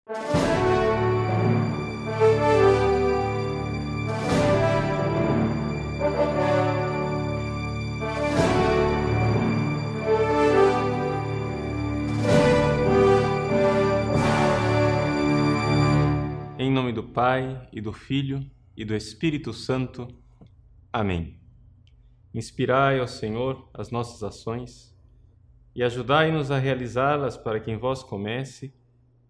Em nome do Pai, e do Filho, e do Espírito Santo. Amém. Inspirai, ó Senhor, as nossas ações, e ajudai-nos a realizá-las para que em vós comece,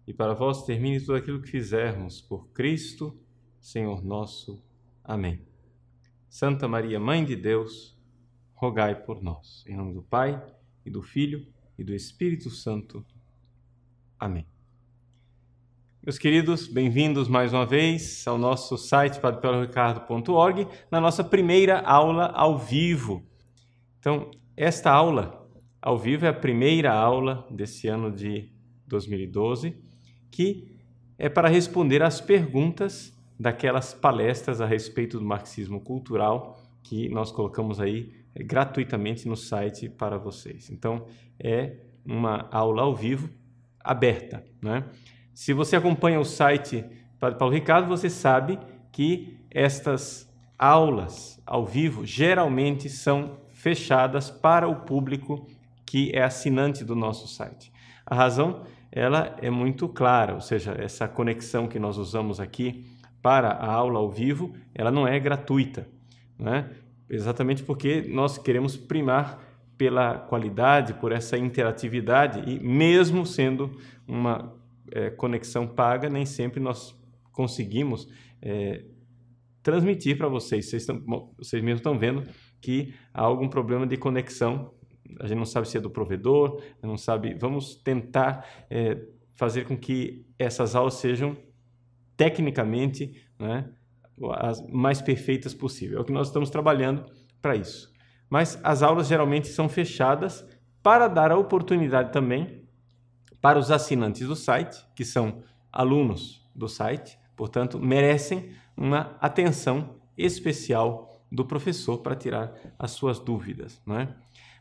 e para vós termine tudo aquilo que fizermos, por Cristo, Senhor nosso. Amém. Santa Maria, Mãe de Deus, rogai por nós. Em nome do Pai, e do Filho, e do Espírito Santo. Amém. Meus queridos, bem-vindos mais uma vez ao nosso site padrepauloricardo.org, na nossa primeira aula ao vivo. Então, esta aula ao vivo é a primeira aula desse ano de 2012, que é para responder às perguntas daquelas palestras a respeito do marxismo cultural que nós colocamos aí gratuitamente no site para vocês. Então, é uma aula ao vivo aberta, né? Se você acompanha o site Padre Paulo Ricardo, você sabe que estas aulas ao vivo geralmente são fechadas para o público que é assinante do nosso site. A razão, ela é muito clara, ou seja, essa conexão que nós usamos aqui para a aula ao vivo, ela não é gratuita, né? Exatamente porque nós queremos primar pela qualidade, por essa interatividade, e mesmo sendo uma conexão paga, nem sempre nós conseguimos transmitir para vocês. Vocês mesmos estão vendo que há algum problema de conexão. A gente não sabe se é do provedor, não sabe. Vamos tentar fazer com que essas aulas sejam tecnicamente, né, as mais perfeitas possível. É o que nós estamos trabalhando para isso. Mas as aulas geralmente são fechadas para dar a oportunidade também para os assinantes do site, que são alunos do site, portanto, merecem uma atenção especial do professor para tirar as suas dúvidas, não é?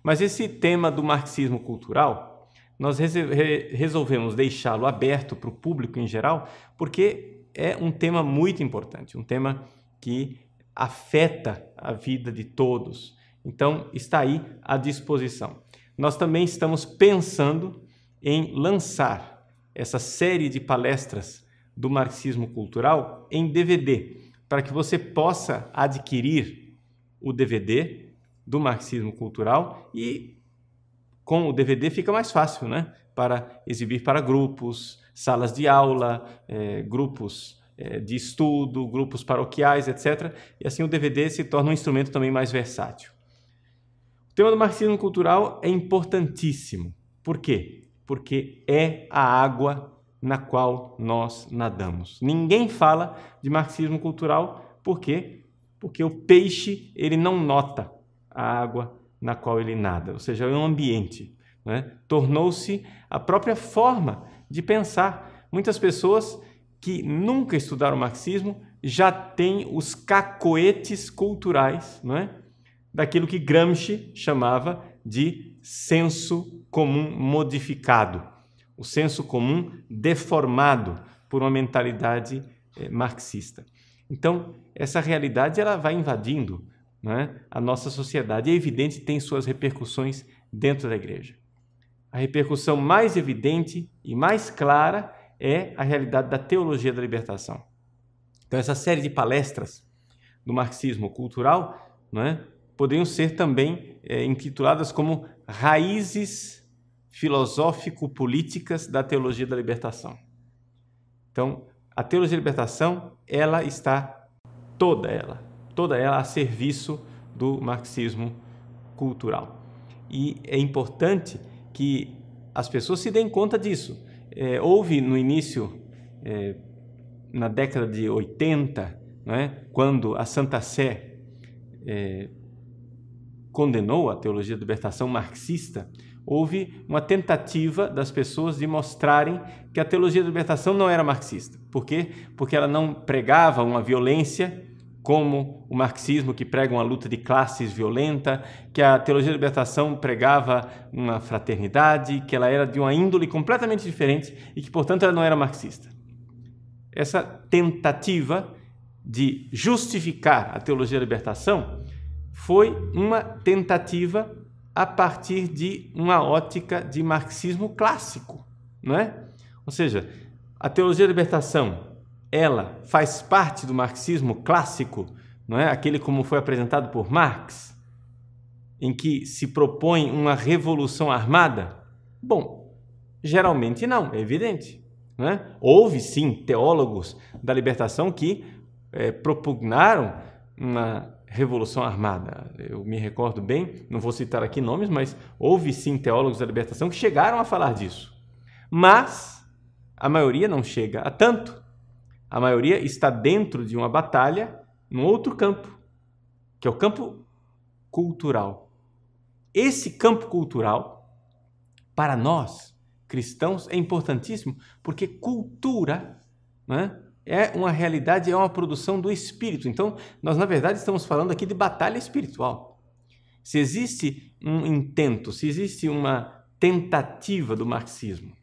Mas esse tema do marxismo cultural, nós resolvemos deixá-lo aberto para o público em geral, porque é um tema muito importante, um tema que afeta a vida de todos. Então, está aí à disposição. Nós também estamos pensando em lançar essa série de palestras do marxismo cultural em DVD, para que você possa adquirir o DVD do marxismo cultural e com o DVD fica mais fácil, né? Para exibir para grupos, salas de aula, grupos de estudo, grupos paroquiais, etc. E assim o DVD se torna um instrumento também mais versátil. O tema do marxismo cultural é importantíssimo. Por quê? Porque é a água na qual nós nadamos. Ninguém fala de marxismo cultural, por quê? Porque o peixe ele não nota a água na qual ele nada, ou seja, é um ambiente, né? Tornou-se a própria forma de pensar. Muitas pessoas que nunca estudaram marxismo já têm os cacoetes culturais, não é? Daquilo que Gramsci chamava de senso comum modificado, o senso comum deformado por uma mentalidade marxista. Então, essa realidade ela vai invadindo, né, a nossa sociedade. É evidente que tem suas repercussões dentro da igreja. A repercussão mais evidente e mais clara é a realidade da teologia da libertação. Então, essa série de palestras do marxismo cultural, né, poderiam ser também intituladas como Raízes Filosófico-Políticas da Teologia da Libertação. Então, a teologia da libertação, ela está toda ela a serviço do marxismo cultural. E é importante que as pessoas se deem conta disso. Houve no início, na década de 80, né, quando a Santa Sé condenou a teologia da libertação marxista, houve uma tentativa das pessoas de mostrarem que a teologia da libertação não era marxista. Por quê? Porque ela não pregava uma violência como o marxismo, que prega uma luta de classes violenta, que a teologia da libertação pregava uma fraternidade, que ela era de uma índole completamente diferente e que, portanto, ela não era marxista. essa tentativa de justificar a teologia da libertação foi uma tentativa a partir de uma ótica de marxismo clássico, não é? Ou seja, a teologia da libertação, ela faz parte do marxismo clássico, não é? Aquele como foi apresentado por Marx, em que se propõe uma revolução armada? Bom, geralmente não, é evidente, não é? Houve sim teólogos da libertação que propugnaram uma revolução armada. Eu me recordo bem, não vou citar aqui nomes, mas houve sim teólogos da libertação que chegaram a falar disso. Mas a maioria não chega a tanto. A maioria está dentro de uma batalha num outro campo, que é o campo cultural. Esse campo cultural, para nós cristãos, é importantíssimo, porque cultura, né, é uma realidade, é uma produção do espírito. Então, nós, na verdade, estamos falando aqui de batalha espiritual. Se existe um intento, se existe uma tentativa do marxismo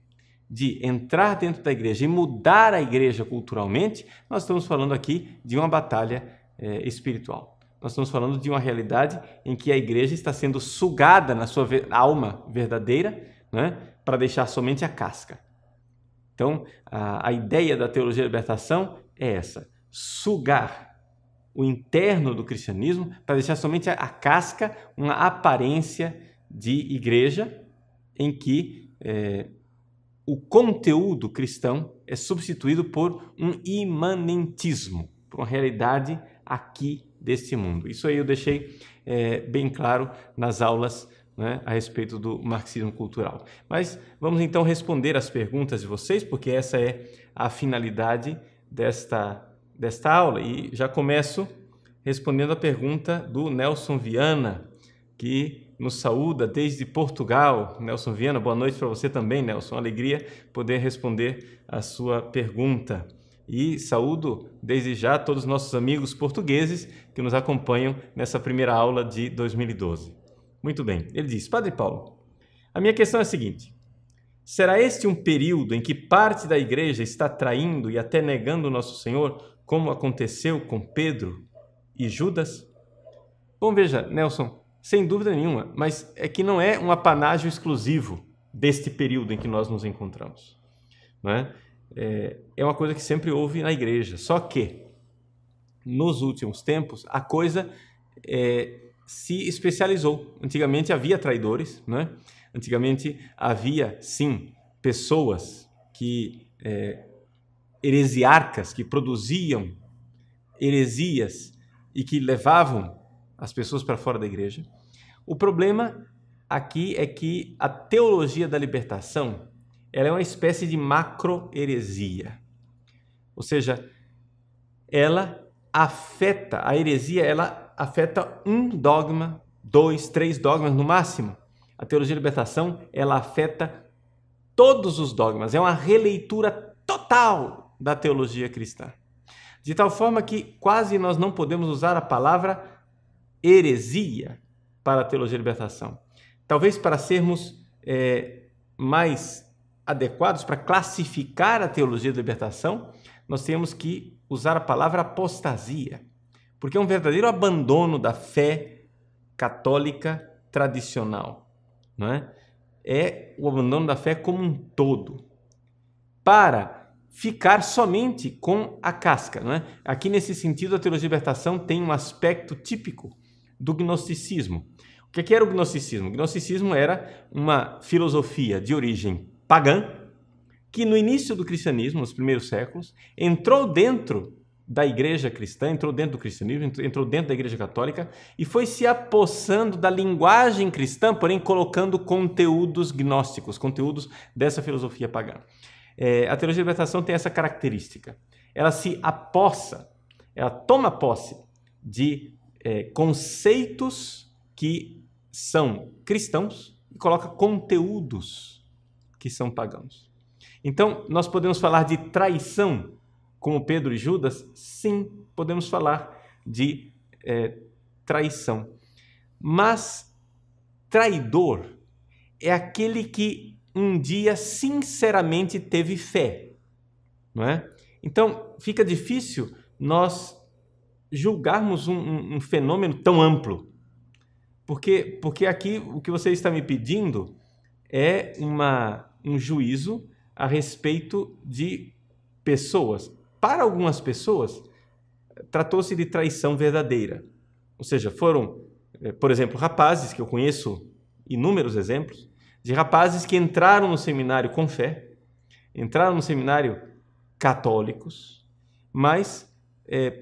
de entrar dentro da igreja e mudar a igreja culturalmente, nós estamos falando aqui de uma batalha espiritual. Nós estamos falando de uma realidade em que a igreja está sendo sugada na sua alma verdadeira, né, para deixar somente a casca. Então, a ideia da teologia da libertação é essa: sugar o interno do cristianismo para deixar somente a casca, uma aparência de igreja em que o conteúdo cristão é substituído por um imanentismo, por uma realidade aqui deste mundo. Isso aí eu deixei bem claro nas aulas, né, a respeito do marxismo cultural. Mas vamos então responder as perguntas de vocês, porque essa é a finalidade desta aula. E já começo respondendo a pergunta do Nelson Viana, que nos saúda desde Portugal. Nelson Viana, boa noite para você também, Nelson. Alegria poder responder a sua pergunta. E saúdo desde já todos os nossos amigos portugueses que nos acompanham nessa primeira aula de 2012. Muito bem, ele diz: Padre Paulo, a minha questão é a seguinte: será este um período em que parte da igreja está traindo e até negando o nosso Senhor, como aconteceu com Pedro e Judas? Bom, veja, Nelson, sem dúvida nenhuma, mas é que não é um apanágio exclusivo deste período em que nós nos encontramos, não é? É uma coisa que sempre houve na igreja, só que nos últimos tempos a coisa se especializou. Antigamente havia traidores, né? Antigamente havia, sim, pessoas que heresiarcas, que produziam heresias e que levavam as pessoas para fora da igreja. O problema aqui é que a teologia da libertação, ela é uma espécie de macro-heresia. Ou seja, ela afeta, a heresia, ela afeta um dogma, 2, 3 dogmas no máximo. A teologia da libertação, ela afeta todos os dogmas. É uma releitura total da teologia cristã. De tal forma que quase nós não podemos usar a palavra heresia para a teologia da libertação. Talvez para sermos mais adequados para classificar a teologia da libertação, nós temos que usar a palavra apostasia, porque é um verdadeiro abandono da fé católica tradicional, não é? É o abandono da fé como um todo, para ficar somente com a casca, não é? Aqui, nesse sentido, a teologia da libertação tem um aspecto típico do gnosticismo. O que era o gnosticismo? O gnosticismo era uma filosofia de origem pagã, que no início do cristianismo, nos primeiros séculos, entrou dentro da igreja cristã, entrou dentro do cristianismo, entrou dentro da igreja católica e foi se apossando da linguagem cristã, porém colocando conteúdos gnósticos, conteúdos dessa filosofia pagã. A teologia da libertação tem essa característica. Ela se apossa, ela toma posse de conceitos que são cristãos e coloca conteúdos que são pagãos. Então, nós podemos falar de traição como Pedro e Judas? Sim, podemos falar de traição. Mas traidor é aquele que um dia sinceramente teve fé, não é? Então, fica difícil nós julgarmos um fenômeno tão amplo. Porque aqui o que você está me pedindo é um juízo a respeito de pessoas. Para algumas pessoas, tratou-se de traição verdadeira. Ou seja, foram, por exemplo, rapazes, que eu conheço inúmeros exemplos, de rapazes que entraram no seminário com fé, entraram no seminário católicos, mas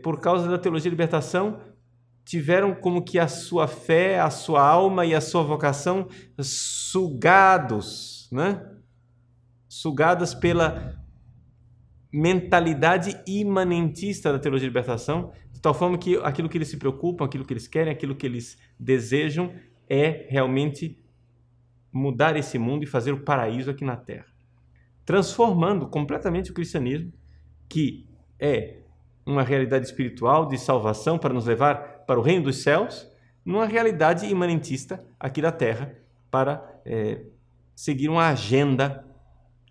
por causa da teologia de libertação, tiveram como que a sua fé, a sua alma e a sua vocação sugados, né? Sugadas pela mentalidade imanentista da teologia de libertação, de tal forma que aquilo que eles se preocupam, aquilo que eles querem, aquilo que eles desejam é realmente mudar esse mundo e fazer o paraíso aqui na Terra, transformando completamente o cristianismo, que é uma realidade espiritual de salvação para nos levar para o reino dos céus, numa realidade imanentista aqui da Terra, para seguir uma agenda,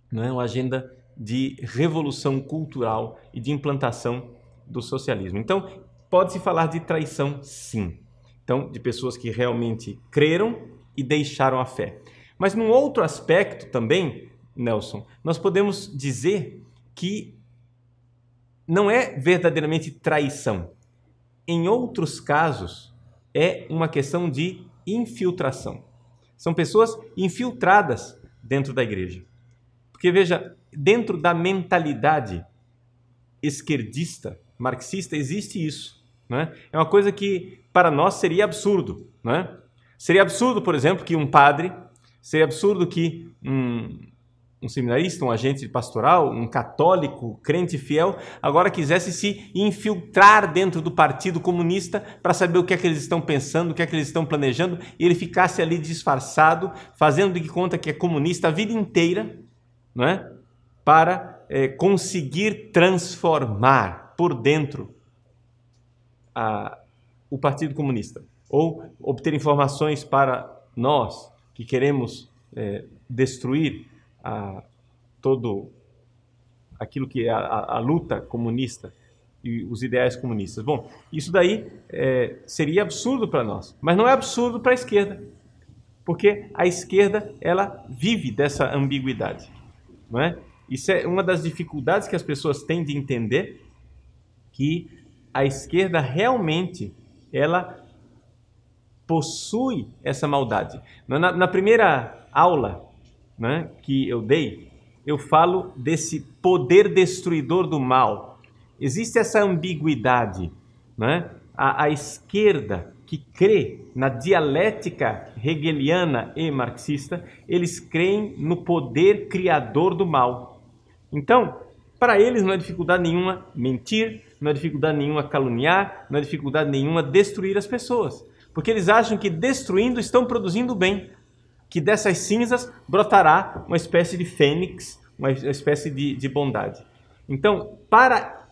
não é? Uma agenda de revolução cultural e de implantação do socialismo. Então, pode-se falar de traição, sim. Então, de pessoas que realmente creram e deixaram a fé. Mas num outro aspecto também, Nelson, nós podemos dizer que não é verdadeiramente traição. Em outros casos, é uma questão de infiltração. São pessoas infiltradas dentro da igreja. Porque, veja, dentro da mentalidade esquerdista, marxista, existe isso. Né? É uma coisa que, para nós, seria absurdo. Né? Seria absurdo, por exemplo, que um padre, seria absurdo que um seminarista, um agente pastoral, um católico, crente fiel, agora quisesse se infiltrar dentro do Partido Comunista para saber o que é que eles estão pensando, o que é que eles estão planejando, e ele ficasse ali disfarçado, fazendo de conta que é comunista a vida inteira, não é? Para conseguir transformar por dentro o Partido Comunista, ou obter informações para nós que queremos destruir todo aquilo que é a luta comunista e os ideais comunistas. Bom, isso daí seria absurdo para nós, mas não é absurdo para a esquerda, porque a esquerda ela vive dessa ambiguidade, não é? Isso é uma das dificuldades que as pessoas têm de entender, que a esquerda realmente ela possui essa maldade. Na primeira aula, né, que eu dei, eu falo desse poder destruidor do mal. Existe essa ambiguidade, né? A esquerda que crê na dialética hegeliana e marxista, eles creem no poder criador do mal. Então, para eles não é dificuldade nenhuma mentir, não é dificuldade nenhuma caluniar, não é dificuldade nenhuma destruir as pessoas, porque eles acham que destruindo estão produzindo bem, que dessas cinzas brotará uma espécie de fênix, uma espécie de bondade. Então, para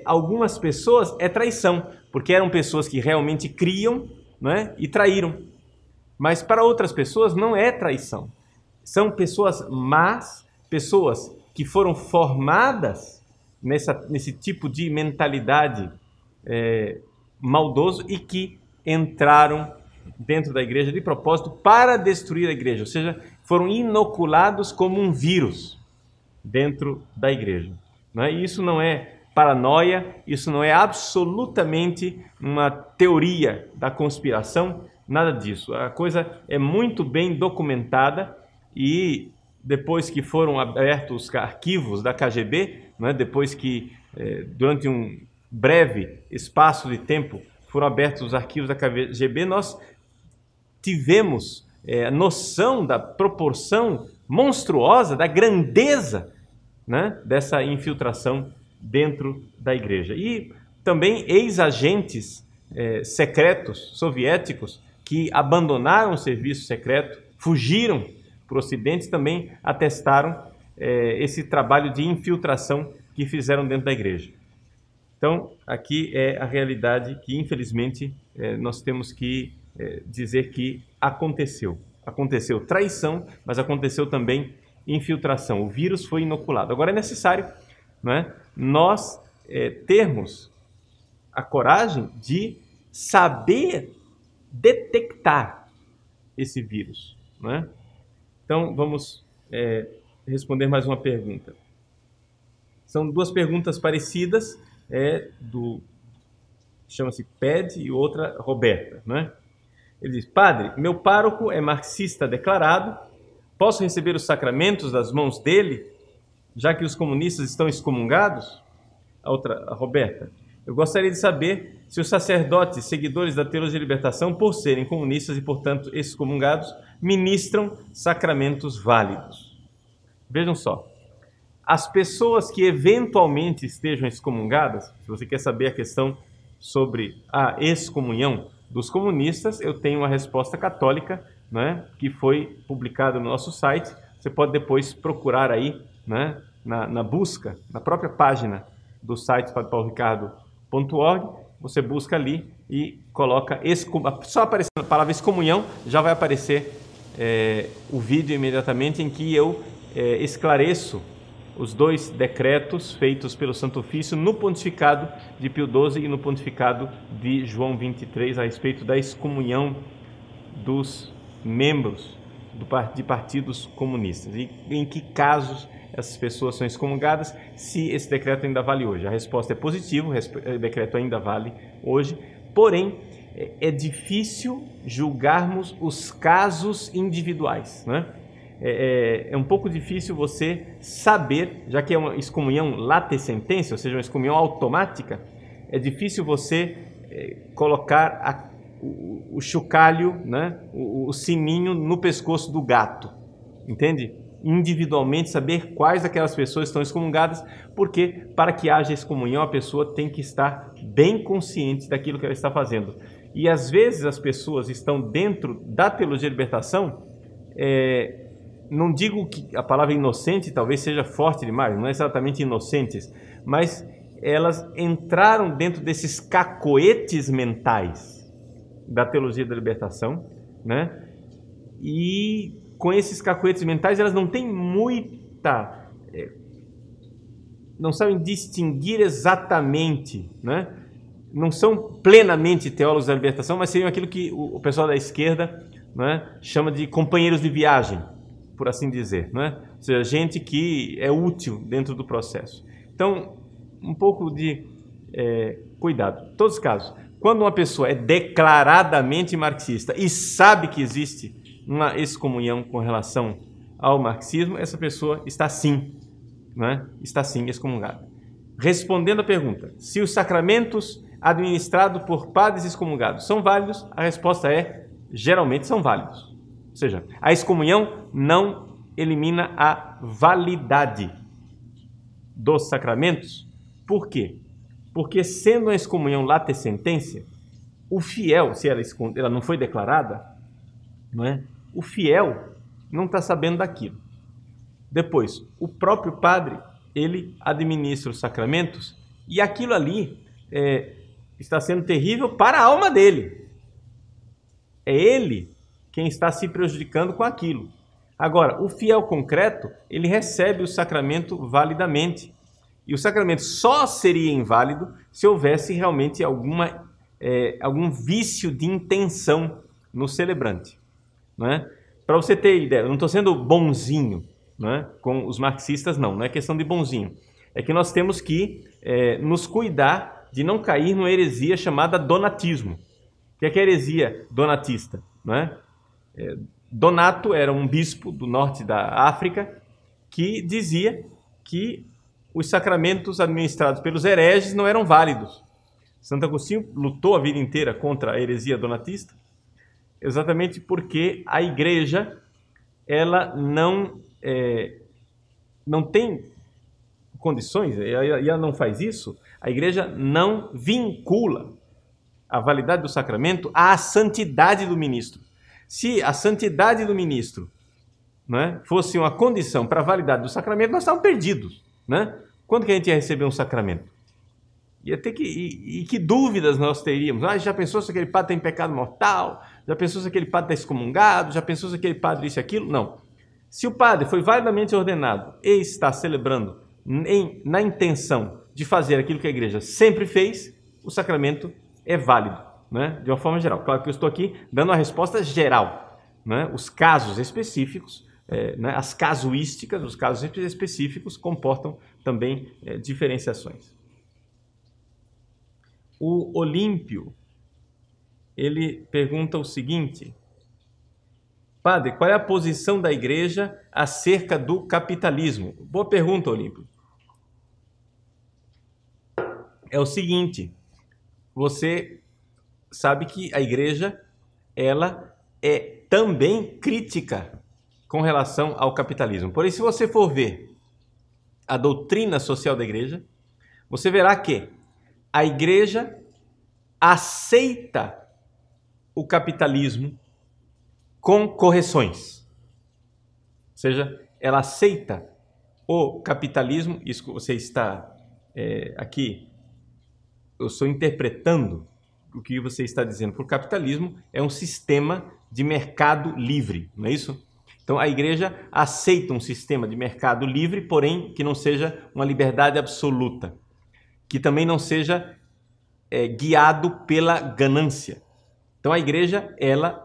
algumas pessoas é traição, porque eram pessoas que realmente criam, né, e traíram. Mas para outras pessoas não é traição. São pessoas más, pessoas que foram formadas nesse tipo de mentalidade maldoso e que entraram dentro da igreja de propósito para destruir a igreja, ou seja, foram inoculados como um vírus dentro da igreja. E isso não é paranoia, isso não é absolutamente uma teoria da conspiração, nada disso. A coisa é muito bem documentada e depois que foram abertos os arquivos da KGB, depois que durante um breve espaço de tempo foram abertos os arquivos da KGB, nós tivemos noção da proporção monstruosa, da grandeza, né, dessa infiltração dentro da igreja. E também ex-agentes secretos soviéticos que abandonaram o serviço secreto, fugiram para o Ocidente, também atestaram esse trabalho de infiltração que fizeram dentro da igreja. Então, aqui é a realidade que, infelizmente, nós temos que dizer que aconteceu. Aconteceu traição, mas aconteceu também infiltração. O vírus foi inoculado. Agora é necessário né, nós termos a coragem de saber detectar esse vírus, né? Então, vamos responder mais uma pergunta. São duas perguntas parecidas, chama-se Ped e outra Roberta, né? Ele diz: Padre, meu pároco é marxista declarado, posso receber os sacramentos das mãos dele, já que os comunistas estão excomungados? A Roberta: eu gostaria de saber se os sacerdotes seguidores da teologia de libertação, por serem comunistas e, portanto, excomungados, ministram sacramentos válidos. Vejam só, as pessoas que eventualmente estejam excomungadas, se você quer saber a questão sobre a excomunhão dos comunistas, eu tenho uma resposta católica, né, que foi publicada no nosso site. Você pode depois procurar aí, né, na busca, na própria página do site padrepauloricardo.org, você busca ali e coloca só aparecendo a palavra excomunhão, já vai aparecer o vídeo imediatamente em que eu esclareço os dois decretos feitos pelo Santo Ofício no pontificado de Pio XII e no pontificado de João XXIII a respeito da excomunhão dos membros de partidos comunistas e em que casos essas pessoas são excomungadas, se esse decreto ainda vale hoje. A resposta é positiva, o decreto ainda vale hoje, porém é difícil julgarmos os casos individuais, né? É um pouco difícil você saber, já que é uma excomunhão late sententia, ou seja, uma excomunhão automática, é difícil você colocar o chocalho, né, o sininho no pescoço do gato, entende? Individualmente saber quais daquelas pessoas estão excomungadas, porque para que haja excomunhão a pessoa tem que estar bem consciente daquilo que ela está fazendo. E às vezes as pessoas estão dentro da teologia de libertação, não digo que a palavra inocente talvez seja forte demais, não é exatamente inocentes, mas elas entraram dentro desses cacoetes mentais da teologia da libertação, né? E com esses cacoetes mentais elas não têm muita... não sabem distinguir exatamente, né? Não são plenamente teólogos da libertação, mas seriam aquilo que o pessoal da esquerda, né, chama de companheiros de viagem, por assim dizer, né? Ou seja, gente que é útil dentro do processo. Então, um pouco de cuidado. Em todos os casos, quando uma pessoa é declaradamente marxista e sabe que existe uma excomunhão com relação ao marxismo, essa pessoa está sim, né? Está sim excomungada. Respondendo à pergunta, se os sacramentos administrados por padres excomungados são válidos, a resposta é: geralmente são válidos. Ou seja, a excomunhão não elimina a validade dos sacramentos. Por quê? Porque sendo uma excomunhão late sententia, o fiel, se ela não foi declarada, não é? O fiel não está sabendo daquilo. Depois, o próprio padre, ele administra os sacramentos e aquilo ali está sendo terrível para a alma dele. É ele quem está se prejudicando com aquilo. Agora, o fiel concreto, ele recebe o sacramento validamente. E o sacramento só seria inválido se houvesse realmente algum vício de intenção no celebrante, não é? Para você ter ideia, eu não estou sendo bonzinho, não é? Com os marxistas, não é questão de bonzinho. É que nós temos que nos cuidar de não cair numa heresia chamada donatismo. O que é a heresia donatista? Não é? Donato era um bispo do norte da África que dizia que os sacramentos administrados pelos hereges não eram válidos. Santo Agostinho lutou a vida inteira contra a heresia donatista, exatamente porque a igreja ela não tem condições, e ela não faz isso, a igreja não vincula a validade do sacramento à santidade do ministro. Se a santidade do ministro, né, fosse uma condição para a validade do sacramento, nós estávamos perdidos, né? Quando que a gente ia receber um sacramento? Ia ter e que dúvidas nós teríamos? Já pensou se aquele padre tem pecado mortal? Já pensou se aquele padre está excomungado? Já pensou se aquele padre isso e aquilo? Não. Se o padre foi validamente ordenado e está celebrando na intenção de fazer aquilo que a igreja sempre fez, o sacramento é válido, né? De uma forma geral. Claro que eu estou aqui dando uma resposta geral, né? Os casos específicos, né? As casuísticas, os casos específicos comportam também diferenciações. O Olímpio, ele pergunta o seguinte: Padre, qual é a posição da igreja acerca do capitalismo? Boa pergunta, Olímpio. É o seguinte, você sabe que a igreja, ela é também crítica com relação ao capitalismo. Porém, se você for ver a doutrina social da igreja, você verá que a igreja aceita o capitalismo com correções. Ou seja, ela aceita o capitalismo, isso que você está aqui, eu estou interpretando o que você está dizendo, porque o capitalismo é um sistema de mercado livre, não é isso? Então a igreja aceita um sistema de mercado livre, porém que não seja uma liberdade absoluta, que também não seja guiado pela ganância. Então a igreja, ela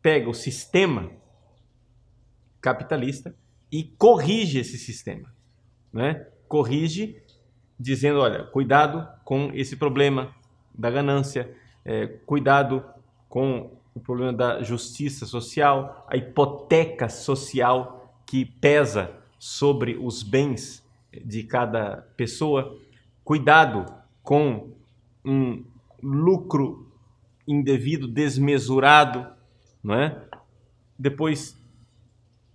pega o sistema capitalista e corrige esse sistema, né? Corrige dizendo, olha, cuidado com esse problema da ganância, cuidado com o problema da justiça social, a hipoteca social que pesa sobre os bens de cada pessoa, cuidado com um lucro indevido, desmesurado, não é? Depois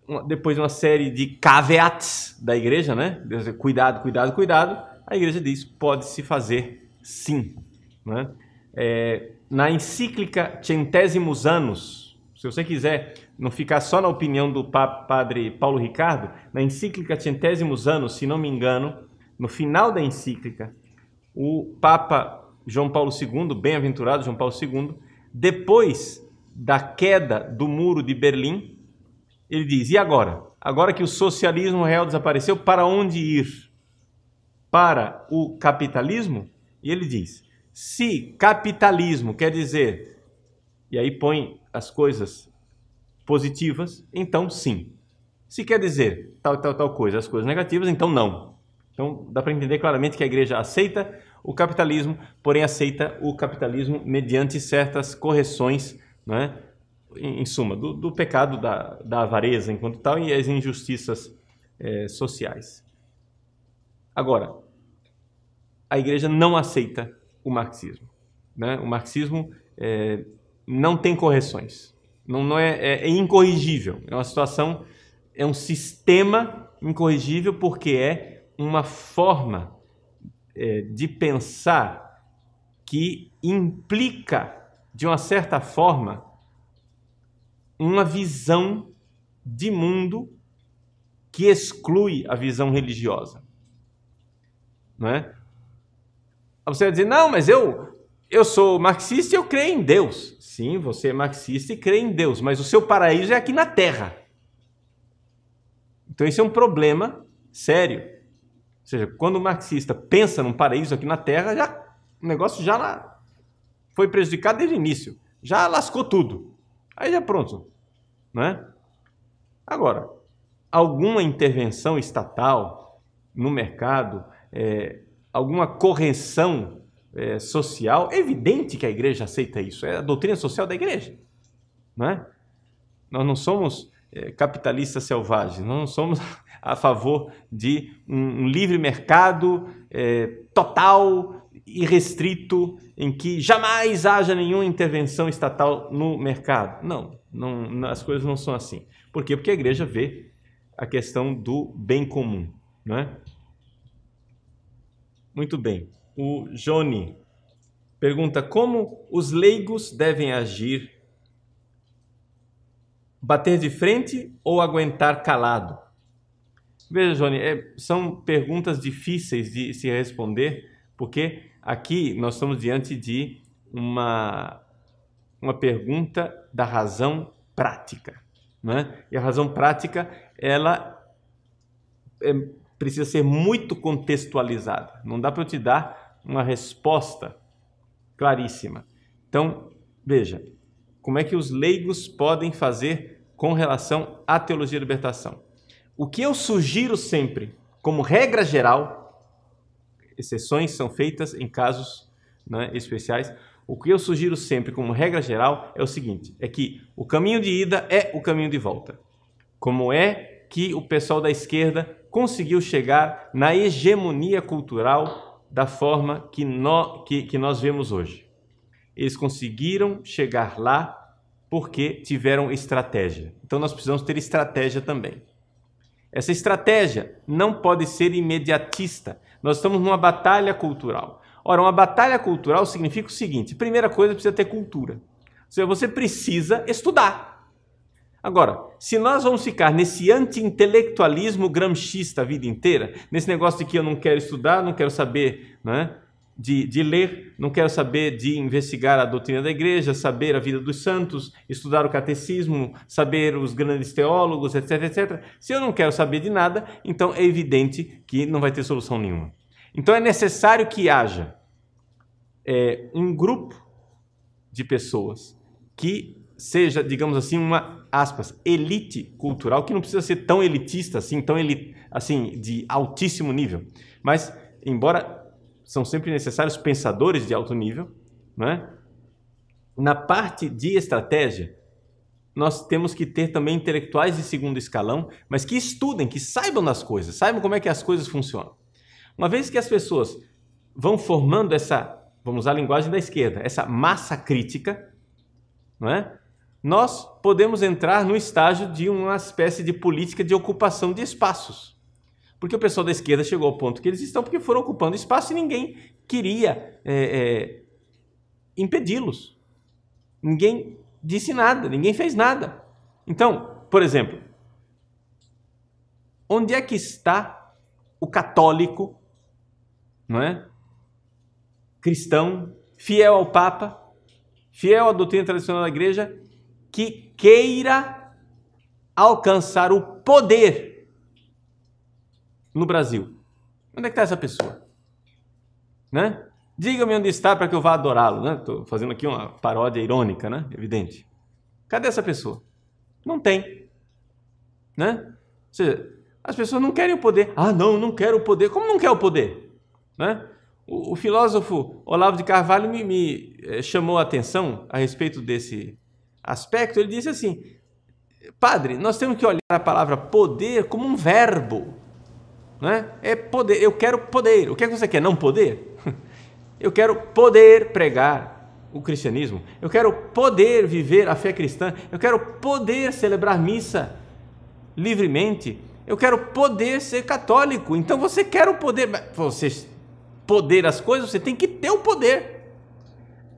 uma série de caveats da igreja, né? Cuidado, cuidado, cuidado. A igreja diz, pode-se fazer sim, né? Na encíclica Centésimos Annus, se você quiser não ficar só na opinião do padre Paulo Ricardo, na encíclica Centésimos Annus, se não me engano, no final da encíclica, o Papa João Paulo II, bem-aventurado João Paulo II, depois da queda do muro de Berlim, ele diz, e agora? Agora que o socialismo real desapareceu, para onde ir? Para o capitalismo? E ele diz, se capitalismo quer dizer, e aí põe as coisas positivas, então sim. Se quer dizer tal coisa, as coisas negativas, então não. Então dá para entender claramente que a igreja aceita o capitalismo, porém aceita o capitalismo mediante certas correções, né? Em suma, do pecado da avareza enquanto tal e as injustiças sociais. Agora, a igreja não aceita o marxismo, né? O marxismo não tem correções, não é incorrigível, é uma situação, é um sistema incorrigível porque é uma forma de pensar que implica, de uma certa forma, uma visão de mundo que exclui a visão religiosa, não é? Você vai dizer, não, mas eu sou marxista e eu creio em Deus. Sim, você é marxista e crê em Deus, mas o seu paraíso é aqui na Terra. Então isso é um problema sério. Ou seja, quando o marxista pensa num paraíso aqui na Terra, o negócio já foi prejudicado desde o início. Já lascou tudo. Aí já pronto, não é? Agora, alguma intervenção estatal no mercado, alguma correção social, é evidente que a igreja aceita isso. É a doutrina social da igreja, não é? Nós não somos capitalistas selvagens, nós não somos a favor de um livre mercado total e restrito em que jamais haja nenhuma intervenção estatal no mercado. Não, as coisas não são assim. Por quê? Porque a igreja vê a questão do bem comum, não é? Muito bem. O Johnny pergunta como os leigos devem agir: bater de frente ou aguentar calado? Veja, Johnny, são perguntas difíceis de se responder, porque aqui nós estamos diante de uma pergunta da razão prática, não é? E a razão prática, ela precisa ser muito contextualizada. Não dá para eu te dar uma resposta claríssima. Então, veja, como é que os leigos podem fazer com relação à teologia da libertação? O que eu sugiro sempre, como regra geral, exceções são feitas em casos, né, especiais, o que eu sugiro sempre como regra geral é o seguinte, é que o caminho de ida é o caminho de volta. Como é que o pessoal da esquerda conseguiu chegar na hegemonia cultural da forma que nós vemos hoje? Eles conseguiram chegar lá porque tiveram estratégia. Então nós precisamos ter estratégia também. Essa estratégia não pode ser imediatista. Nós estamos numa batalha cultural. Ora, uma batalha cultural significa o seguinte, primeira coisa, precisa ter cultura. Ou seja, você precisa estudar. Agora, se nós vamos ficar nesse anti-intelectualismo gramscista a vida inteira, nesse negócio de que eu não quero estudar, não quero saber, né, de ler, não quero saber de investigar a doutrina da igreja, saber a vida dos santos, estudar o catecismo, saber os grandes teólogos, etc, etc. Se eu não quero saber de nada, então é evidente que não vai ter solução nenhuma. Então é necessário que haja um grupo de pessoas que seja, digamos assim, uma, aspas, elite cultural, que não precisa ser tão elitista assim, assim, de altíssimo nível, mas, embora são sempre necessários pensadores de alto nível, né? Na parte de estratégia, nós temos que ter também intelectuais de segundo escalão, mas que estudem, que saibam das coisas, saibam como é que as coisas funcionam. Uma vez que as pessoas vão formando essa, vamos usar a linguagem da esquerda, essa massa crítica, não é? Nós podemos entrar no estágio de uma espécie de política de ocupação de espaços. Porque o pessoal da esquerda chegou ao ponto que eles estão porque foram ocupando espaço e ninguém queria impedi-los. Ninguém disse nada, ninguém fez nada. Então, por exemplo, onde é que está o católico, não é? Cristão, fiel ao Papa, fiel à doutrina tradicional da igreja, que queira alcançar o poder no Brasil? Onde é que está essa pessoa? Né? Diga-me onde está para que eu vá adorá-lo. Né? Estou fazendo aqui uma paródia irônica, né? Evidente. Cadê essa pessoa? Não tem. Né? Ou seja, as pessoas não querem o poder. Ah, não quero o poder. Como não quer o poder? Né? O filósofo Olavo de Carvalho me chamou a atenção a respeito desse aspecto. Ele disse assim, padre, nós temos que olhar a palavra poder como um verbo. Né? É poder, eu quero poder. O que é que você quer? Não poder? Eu quero poder pregar o cristianismo. Eu quero poder viver a fé cristã. Eu quero poder celebrar missa livremente. Eu quero poder ser católico. Então você quer o poder. Você poder as coisas, você tem que ter o poder.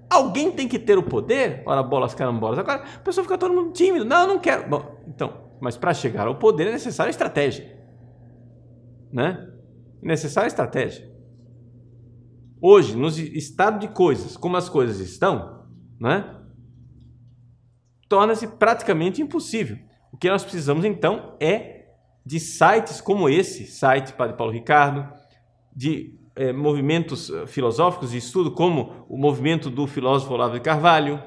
Alguém tem que ter o poder? Ora, bolas, carambolas. Agora a pessoa fica todo mundo tímido. Não, eu não quero. Bom, então, mas para chegar ao poder é necessária estratégia. Né? Necessária estratégia. Hoje, no estado de coisas, como as coisas estão, né? Torna-se praticamente impossível. O que nós precisamos, então, é de sites como esse, site Padre Paulo Ricardo, de movimentos filosóficos de estudo, como o movimento do filósofo Olavo de Carvalho,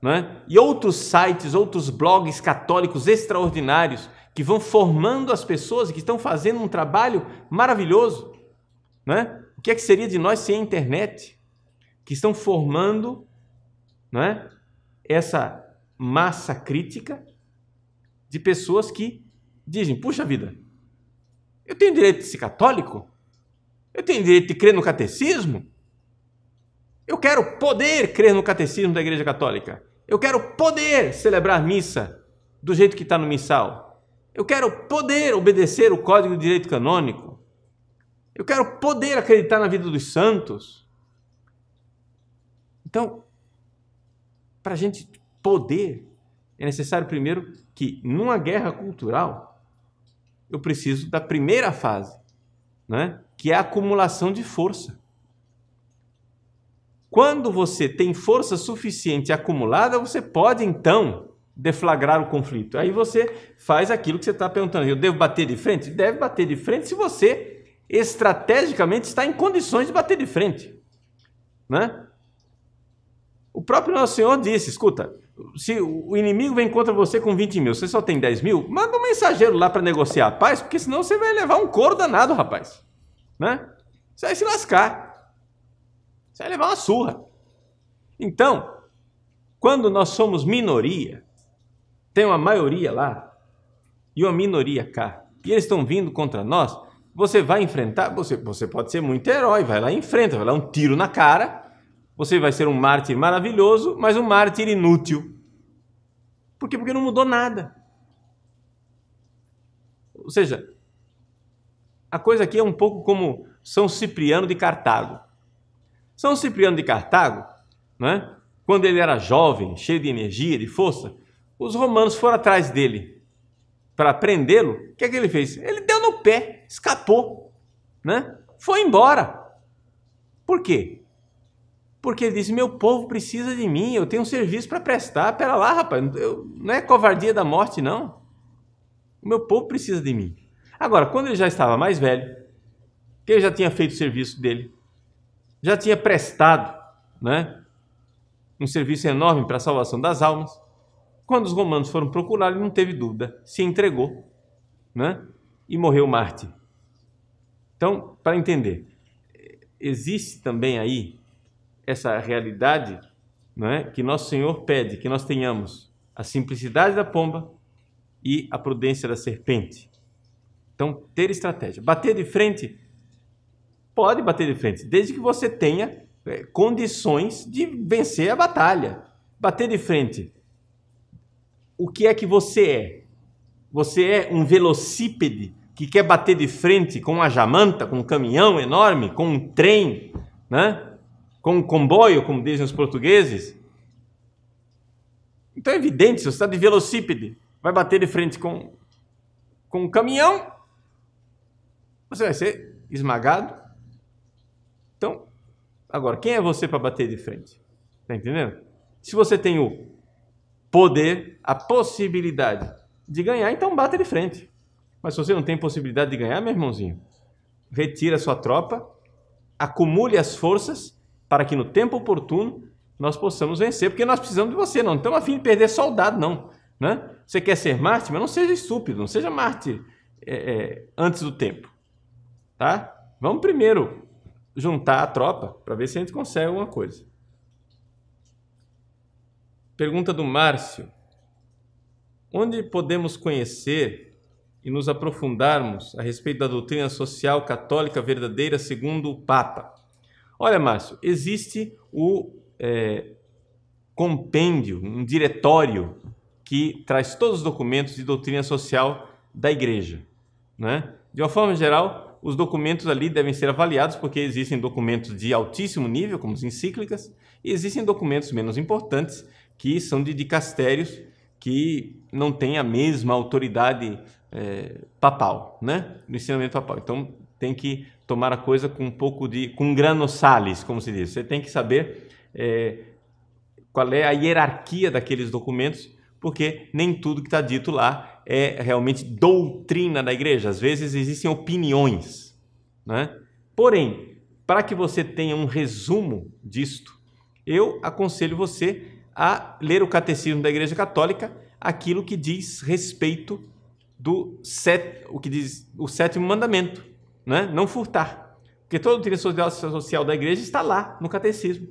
né? E outros sites, outros blogs católicos extraordinários, que vão formando as pessoas e que estão fazendo um trabalho maravilhoso, né? O que é que seria de nós sem a internet? Que estão formando, né, essa massa crítica de pessoas que dizem, puxa vida, eu tenho direito de ser católico? Eu tenho direito de crer no catecismo? Eu quero poder crer no catecismo da Igreja Católica. Eu quero poder celebrar missa do jeito que está no missal. Eu quero poder obedecer o Código de Direito Canônico. Eu quero poder acreditar na vida dos santos. Então, para a gente poder, é necessário primeiro que, numa guerra cultural, eu preciso da primeira fase, né? Que é a acumulação de força. Quando você tem força suficiente acumulada, você pode, então, deflagrar o conflito. Aí você faz aquilo que você está perguntando. Eu devo bater de frente? Deve bater de frente se você estrategicamente está em condições de bater de frente, né? O próprio Nosso Senhor disse, escuta, se o inimigo vem contra você com 20 mil, você só tem 10 mil, manda um mensageiro lá para negociar a paz, porque senão você vai levar um couro danado, rapaz, né? Você vai se lascar, você vai levar uma surra. Então, quando nós somos minoria, tem uma maioria lá e uma minoria cá, e eles estão vindo contra nós, você vai enfrentar, você pode ser muito herói, vai lá e enfrenta, vai lá um tiro na cara, você vai ser um mártir maravilhoso, mas um mártir inútil. Por quê? Porque não mudou nada. Ou seja, a coisa aqui é um pouco como São Cipriano de Cartago. São Cipriano de Cartago, né? Quando ele era jovem, cheio de energia, de força, os romanos foram atrás dele para prendê-lo. O que é que ele fez? Ele deu no pé, escapou, né? Foi embora. Por quê? Porque ele disse, meu povo precisa de mim, eu tenho um serviço para prestar. Pera lá, rapaz, não é covardia da morte, não. O meu povo precisa de mim. Agora, quando ele já estava mais velho, que ele já tinha feito o serviço dele, já tinha prestado, né, um serviço enorme para a salvação das almas, quando os romanos foram procurar, ele não teve dúvida, se entregou, né, e morreu mártir. Então, para entender, existe também aí essa realidade, não é, que Nosso Senhor pede que nós tenhamos a simplicidade da pomba e a prudência da serpente. Então, ter estratégia. Bater de frente, pode bater de frente, desde que você tenha condições de vencer a batalha. Bater de frente. O que é que você é? Você é um velocípede que quer bater de frente com uma jamanta, com um caminhão enorme, com um trem, né? Com um comboio, como dizem os portugueses? Então é evidente, se você está de velocípede, vai bater de frente com um caminhão, você vai ser esmagado. Então, agora, quem é você para bater de frente? Está entendendo? Se você tem o poder, a possibilidade de ganhar, então bata de frente. Mas se você não tem possibilidade de ganhar, meu irmãozinho, retira a sua tropa, acumule as forças para que no tempo oportuno nós possamos vencer, porque nós precisamos de você, não estamos a fim de perder soldado, não, né? Você quer ser mártir, mas não seja estúpido, não seja mártir antes do tempo, tá? Vamos primeiro juntar a tropa para ver se a gente consegue alguma coisa. Pergunta do Márcio: onde podemos conhecer e nos aprofundarmos a respeito da doutrina social católica verdadeira segundo o Papa? Olha, Márcio, existe o compêndio, um diretório que traz todos os documentos de doutrina social da Igreja, né? De uma forma geral, os documentos ali devem ser avaliados porque existem documentos de altíssimo nível, como as encíclicas, e existem documentos menos importantes que são de dicastérios que não têm a mesma autoridade papal, né? No ensinamento papal. Então, tem que tomar a coisa com um pouco com grano salis, como se diz. Você tem que saber qual é a hierarquia daqueles documentos, porque nem tudo que está dito lá é realmente doutrina da igreja. Às vezes existem opiniões, né? Porém, para que você tenha um resumo disto, eu aconselho você a ler o Catecismo da Igreja Católica, aquilo que diz respeito o que diz o sétimo mandamento, né? Não furtar. Porque toda a doutrina social da igreja está lá no catecismo.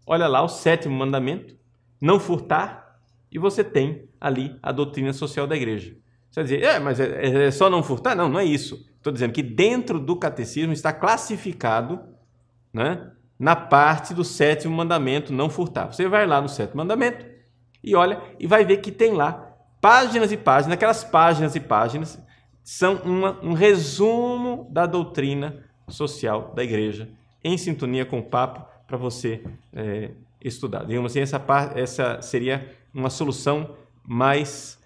Olha lá o sétimo mandamento, não furtar, e você tem ali a doutrina social da igreja. Você vai dizer, mas é só não furtar? Não, não é isso. Estou dizendo que dentro do catecismo está classificado, né, na parte do sétimo mandamento, não furtar. Você vai lá no sétimo mandamento e olha, e vai ver que tem lá páginas e páginas, aquelas páginas e páginas são um resumo da doutrina social da igreja, em sintonia com o Papa, para você estudar. Digamos assim, essa seria uma solução mais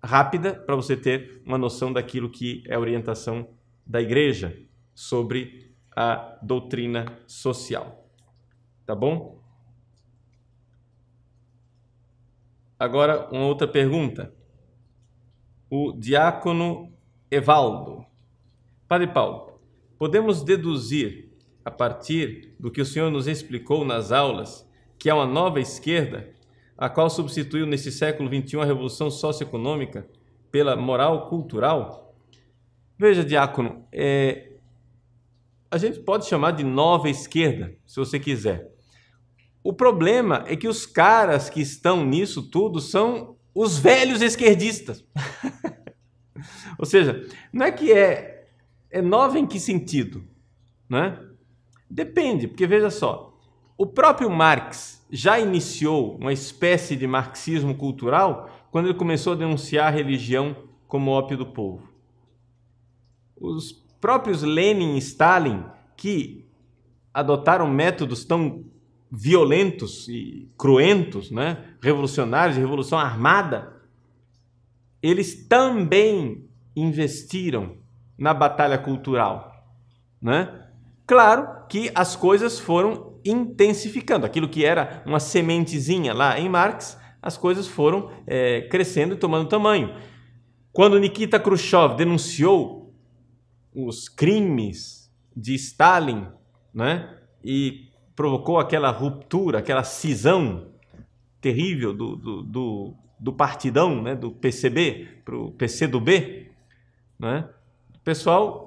rápida para você ter uma noção daquilo que é a orientação da igreja sobre a doutrina social. Tá bom? Agora, uma outra pergunta. O diácono Evaldo: Padre Paulo, podemos deduzir, a partir do que o senhor nos explicou nas aulas, que há uma nova esquerda, a qual substituiu nesse século XXI a revolução socioeconômica pela moral cultural? Veja, diácono, a gente pode chamar de nova esquerda, se você quiser. O problema é que os caras que estão nisso tudo são os velhos esquerdistas. Ou seja, não é que é nova em que sentido, né? Depende, porque veja só, o próprio Marx já iniciou uma espécie de marxismo cultural quando ele começou a denunciar a religião como ópio do povo. Os próprios Lenin e Stalin, que adotaram métodos tão violentos e cruentos, né? Revolucionários, de revolução armada, eles também investiram na batalha cultural, né? Claro que as coisas foram intensificando. Aquilo que era uma sementezinha lá em Marx, as coisas foram crescendo e tomando tamanho. Quando Nikita Khrushchev denunciou os crimes de Stalin, né, e provocou aquela ruptura, aquela cisão terrível do partidão, né, do PCB para o PCdoB, né, o pessoal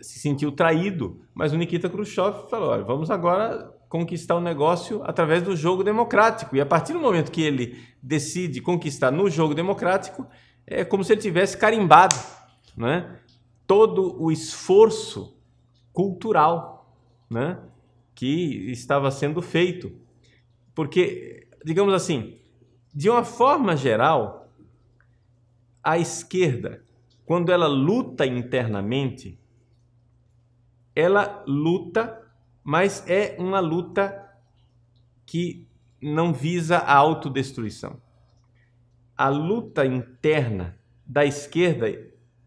se sentiu traído, mas o Nikita Khrushchev falou, olha, vamos agora conquistar o negócio através do jogo democrático. E a partir do momento que ele decide conquistar no jogo democrático, é como se ele tivesse carimbado, né, todo o esforço cultural, né, que estava sendo feito. Porque, digamos assim, de uma forma geral, a esquerda, quando ela luta internamente, ela luta, mas é uma luta que não visa a autodestruição. A luta interna da esquerda,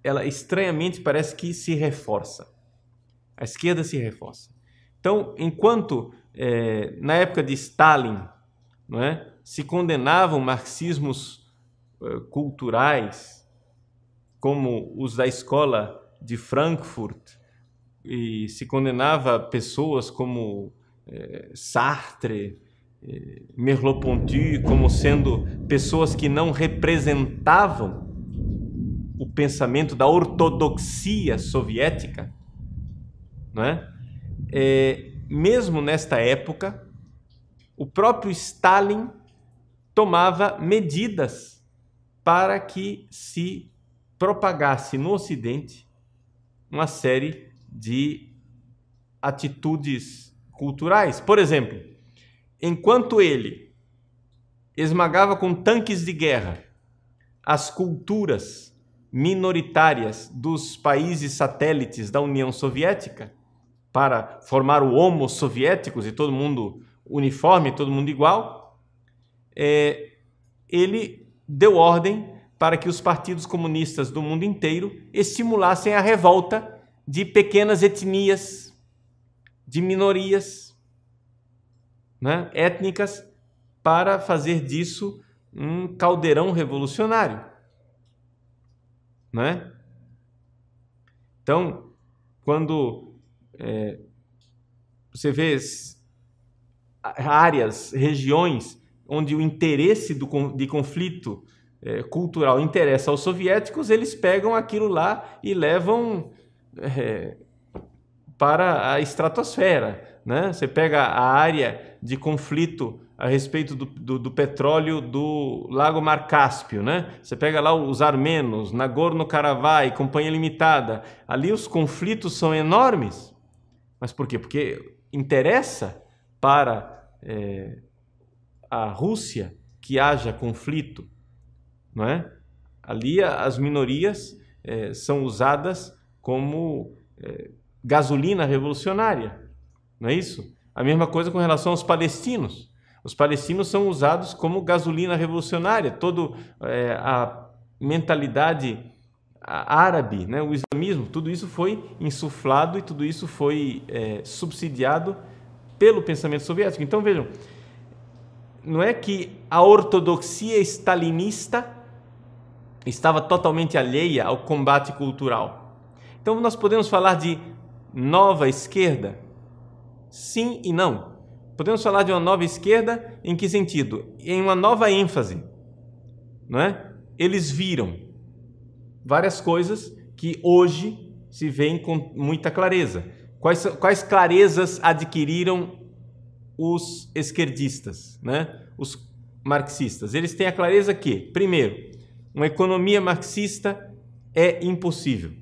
ela estranhamente parece que se reforça. A esquerda se reforça. Então, enquanto na época de Stalin, não é, se condenavam marxismos culturais, como os da escola de Frankfurt, e se condenava pessoas como Sartre, Merleau-Ponty, como sendo pessoas que não representavam o pensamento da ortodoxia soviética, não é? Mesmo nesta época, o próprio Stalin tomava medidas para que se propagasse no Ocidente uma série de atitudes culturais. Por exemplo, enquanto ele esmagava com tanques de guerra as culturas minoritárias dos países satélites da União Soviética para formar o Homo Soviéticos e todo mundo uniforme, todo mundo igual, ele deu ordem para que os partidos comunistas do mundo inteiro estimulassem a revolta de pequenas etnias, de minorias, né, étnicas, para fazer disso um caldeirão revolucionário, né? Então, quando você vê áreas, regiões onde o interesse de conflito cultural interessa aos soviéticos, eles pegam aquilo lá e levam para a estratosfera, né? Você pega a área de conflito a respeito do petróleo do Lago Mar Cáspio, né? Você pega lá os armenos, Nagorno-Karabakh, Companhia Limitada, ali os conflitos são enormes. Mas por quê? Porque interessa para a Rússia que haja conflito, não é? Ali as minorias são usadas como gasolina revolucionária, não é isso? A mesma coisa com relação aos palestinos. Os palestinos são usados como gasolina revolucionária. Toda a mentalidade árabe, né, o islamismo, tudo isso foi insuflado e tudo isso foi subsidiado pelo pensamento soviético. Então vejam, não é que a ortodoxia stalinista estava totalmente alheia ao combate cultural. Então, nós podemos falar de nova esquerda? Sim e não. Podemos falar de uma nova esquerda em que sentido? Em uma nova ênfase, não é? Eles viram várias coisas que hoje se veem com muita clareza. Quais clarezas adquiriram os esquerdistas, né? Os marxistas? Eles têm a clareza que, primeiro, uma economia marxista é impossível.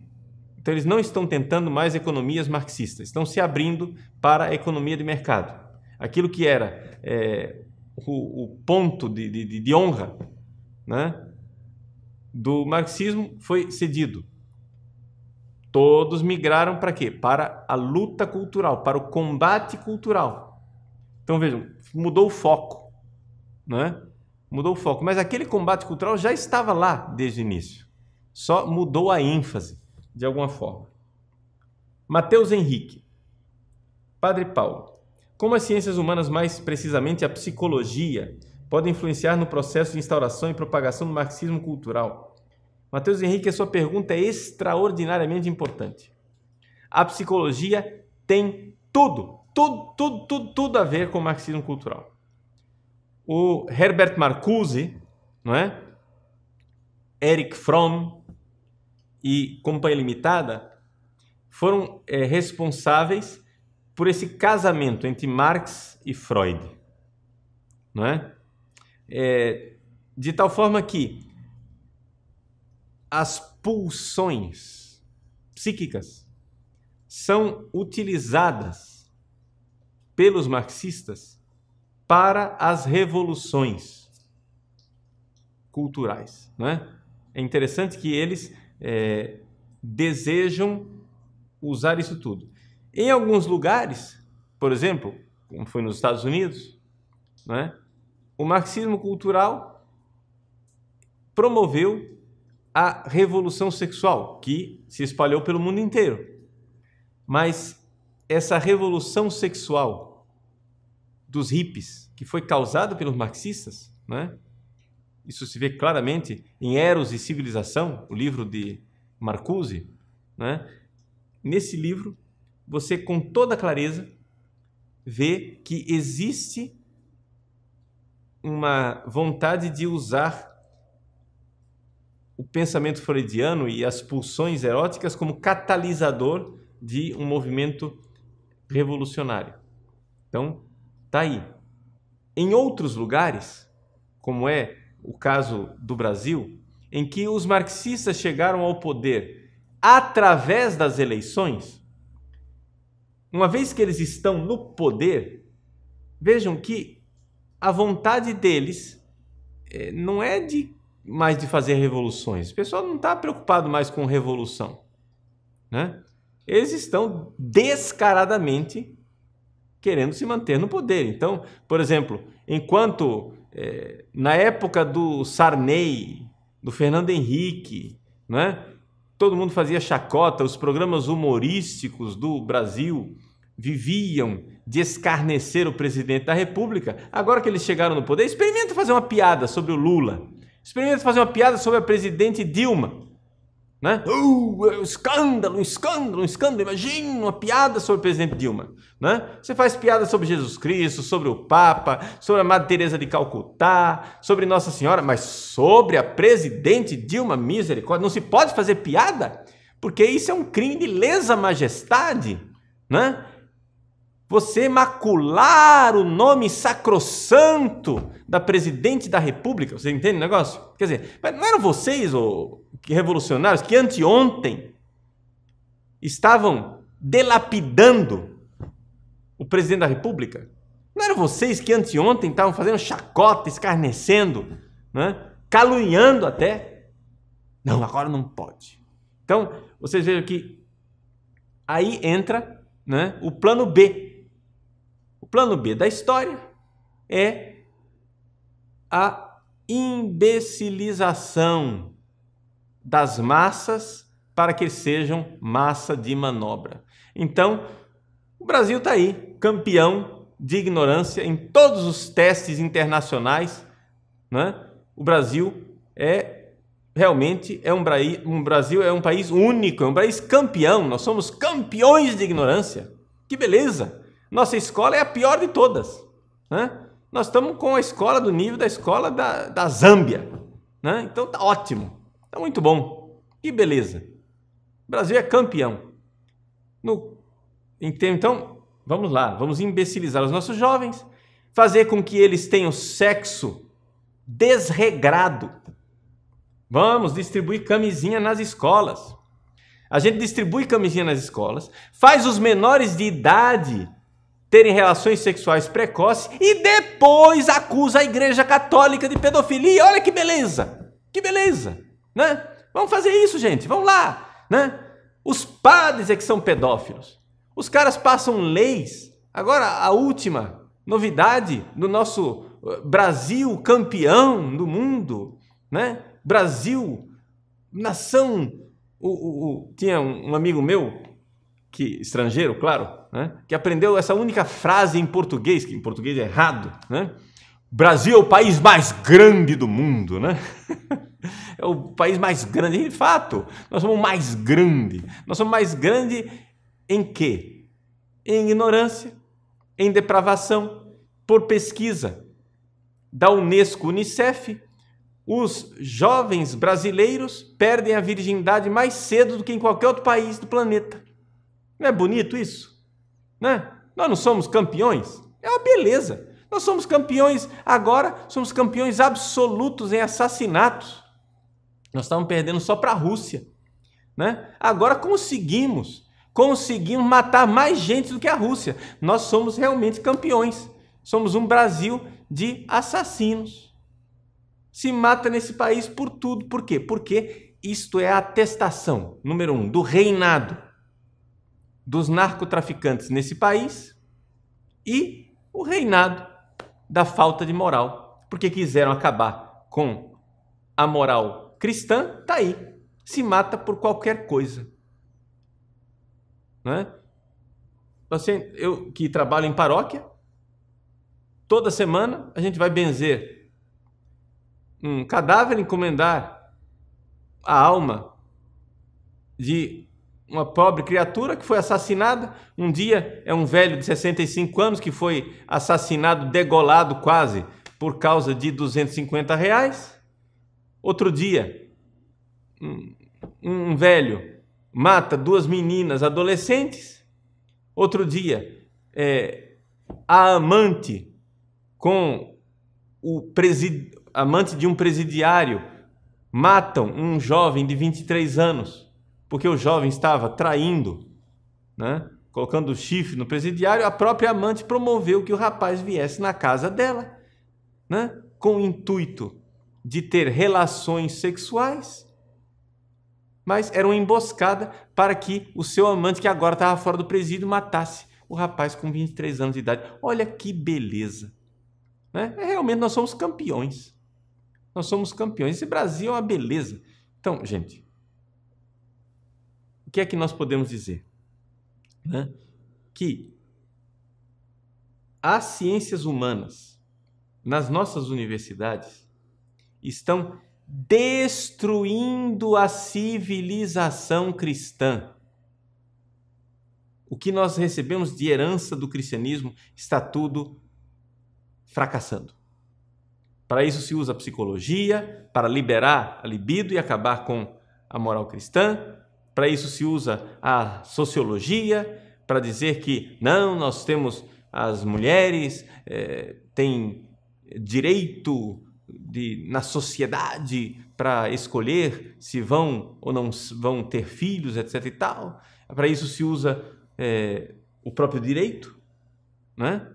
Então, eles não estão tentando mais economias marxistas, estão se abrindo para a economia de mercado. Aquilo que era o ponto de honra, né, do marxismo foi cedido. Todos migraram para quê? Para a luta cultural, para o combate cultural. Então, vejam, mudou o foco, né? Mudou o foco, mas aquele combate cultural já estava lá desde o início. Só mudou a ênfase, de alguma forma. Mateus Henrique. Padre Paulo, como as ciências humanas, mais precisamente a psicologia, podem influenciar no processo de instauração e propagação do marxismo cultural? Mateus Henrique, a sua pergunta é extraordinariamente importante. A psicologia tem tudo a ver com o marxismo cultural. O Herbert Marcuse, não é? Erich Fromm e Companhia Limitada foram responsáveis por esse casamento entre Marx e Freud, não é? De tal forma que as pulsões psíquicas são utilizadas pelos marxistas para as revoluções culturais, não é? É interessante que eles desejam usar isso tudo. Em alguns lugares, por exemplo, como foi nos Estados Unidos, não é? O marxismo cultural promoveu a revolução sexual, que se espalhou pelo mundo inteiro. Mas essa revolução sexual dos hippies, que foi causada pelos marxistas, né? Isso se vê claramente em Eros e Civilização, o livro de Marcuse, né? Nesse livro, você com toda clareza vê que existe uma vontade de usar o pensamento freudiano e as pulsões eróticas como catalisador de um movimento revolucionário. Então, tá aí. Em outros lugares, como é o caso do Brasil, em que os marxistas chegaram ao poder através das eleições, uma vez que eles estão no poder, vejam que a vontade deles não é mais de fazer revoluções. O pessoal não está preocupado mais com revolução, né? Eles estão descaradamente querendo se manter no poder. Então, por exemplo, enquanto na época do Sarney, do Fernando Henrique, né, todo mundo fazia chacota, os programas humorísticos do Brasil viviam de escarnecer o presidente da República, agora que eles chegaram no poder, experimenta fazer uma piada sobre o Lula. Experimenta fazer uma piada sobre a presidente Dilma, né? Um escândalo. Imagina uma piada sobre o presidente Dilma, né? Você faz piada sobre Jesus Cristo, sobre o Papa, sobre a Madre Teresa de Calcutá, sobre Nossa Senhora, mas sobre a presidente Dilma, misericórdia, não se pode fazer piada, porque isso é um crime de lesa majestade, né? Você macular o nome sacrossanto da presidente da República, você entende o negócio? Quer dizer, não eram vocês, que revolucionários, que anteontem estavam delapidando o presidente da República? Não eram vocês que anteontem estavam fazendo chacota, escarnecendo, né? Caluniando até? Não, agora não pode. Então, vocês vejam que aí entra, né, o plano B. O plano B da história é a imbecilização das massas para que sejam massa de manobra. Então, o Brasil está aí, campeão de ignorância em todos os testes internacionais, né? O Brasil é realmente o Brasil é um país único, é um país campeão. Nós somos campeões de ignorância. Que beleza! Nossa escola é a pior de todas, né? Nós estamos com a escola do nível da escola da Zâmbia, né? Então tá ótimo, tá muito bom. Que beleza! O Brasil é campeão. Então, vamos lá, vamos imbecilizar os nossos jovens, fazer com que eles tenham sexo desregrado. Vamos distribuir camisinha nas escolas. A gente distribui camisinha nas escolas, faz os menores de idade terem relações sexuais precoces e depois acusa a Igreja Católica de pedofilia. Olha que beleza! Que beleza! Né? Vamos fazer isso, gente. Vamos lá, né? Os padres é que são pedófilos. Os caras passam leis. Agora, a última novidade do nosso Brasil campeão do mundo, né? Brasil, nação... Tinha um amigo meu, estrangeiro, claro, né? Que aprendeu essa única frase em português, que em português é errado, né? Brasil é o país mais grande do mundo, né? É o país mais grande. De fato, nós somos mais grande. Nós somos mais grande em quê? Em ignorância, em depravação. Por pesquisa da Unesco, Unicef, os jovens brasileiros perdem a virgindade mais cedo do que em qualquer outro país do planeta. Não é bonito isso? Né? Nós não somos campeões? É uma beleza. Nós somos campeões agora, somos campeões absolutos em assassinatos. Nós estávamos perdendo só para a Rússia, né? Agora conseguimos matar mais gente do que a Rússia. Nós somos realmente campeões. Somos um Brasil de assassinos. Se mata nesse país por tudo. Por quê? Porque isto é a atestação, número 1, do reinado dos narcotraficantes nesse país e o reinado da falta de moral. Porque quiseram acabar com a moral cristã, tá aí. Se mata por qualquer coisa. Né? Eu que trabalho em paróquia, toda semana a gente vai benzer um cadáver, encomendar a alma de uma pobre criatura que foi assassinada. Um dia é um velho de 65 anos que foi assassinado, degolado quase, por causa de R$250. Outro dia, um velho mata 2 meninas adolescentes. Outro dia, a amante amante de um presidiário matam um jovem de 23 anos, porque o jovem estava traindo, né? Colocando chifre no presidiário. A própria amante promoveu que o rapaz viesse na casa dela, né? Com o intuito de ter relações sexuais, mas era uma emboscada para que o seu amante, que agora estava fora do presídio, matasse o rapaz com 23 anos de idade. Olha que beleza, né? Realmente nós somos campeões. Nós somos campeões. Esse Brasil é uma beleza. Então, gente, o que é que nós podemos dizer? Né? Que as ciências humanas nas nossas universidades estão destruindo a civilização cristã. O que nós recebemos de herança do cristianismo está tudo fracassando. Para isso se usa a psicologia, para liberar a libido e acabar com a moral cristã. Para isso se usa a sociologia, para dizer que não, nós temos, as mulheres têm direito na sociedade para escolher se vão ou não vão ter filhos, etc. e tal. Para isso se usa o próprio direito, né?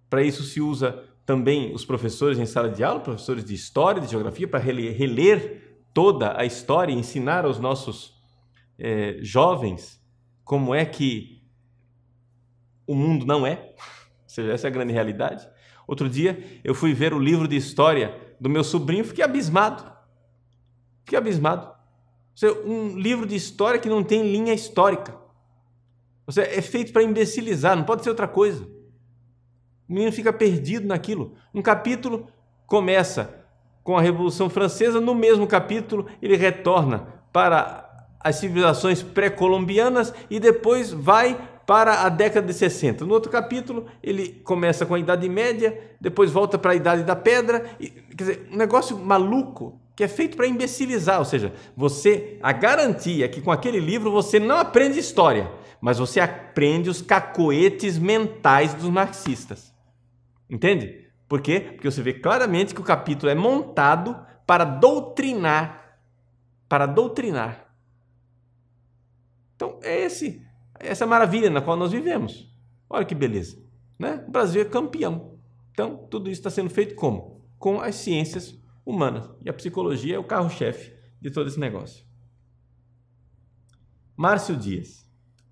Para isso se usa também os professores em sala de aula, professores de história, de geografia, para reler toda a história e ensinar aos nossos jovens como é que o mundo não é. Ou seja, essa é a grande realidade. Outro dia eu fui ver o livro de história do meu sobrinho, fiquei abismado. Fiquei abismado. Ou seja, um livro de história que não tem linha histórica. Ou seja, é feito para imbecilizar, não pode ser outra coisa. O menino fica perdido naquilo. Um capítulo começa com a Revolução Francesa, no mesmo capítulo ele retorna para as civilizações pré-colombianas e depois vai para a década de 60. No outro capítulo, ele começa com a Idade Média, depois volta para a Idade da Pedra. Quer dizer, um negócio maluco que é feito para imbecilizar. Ou seja, a garantia é que com aquele livro você não aprende história, mas você aprende os cacoetes mentais dos marxistas. Entende? Por quê? Porque você vê claramente que o capítulo é montado para doutrinar. Para doutrinar. Então, essa maravilha na qual nós vivemos. Olha que beleza, né? O Brasil é campeão. Então, tudo isso está sendo feito como? Com as ciências humanas. E a psicologia é o carro-chefe de todo esse negócio. Márcio Dias.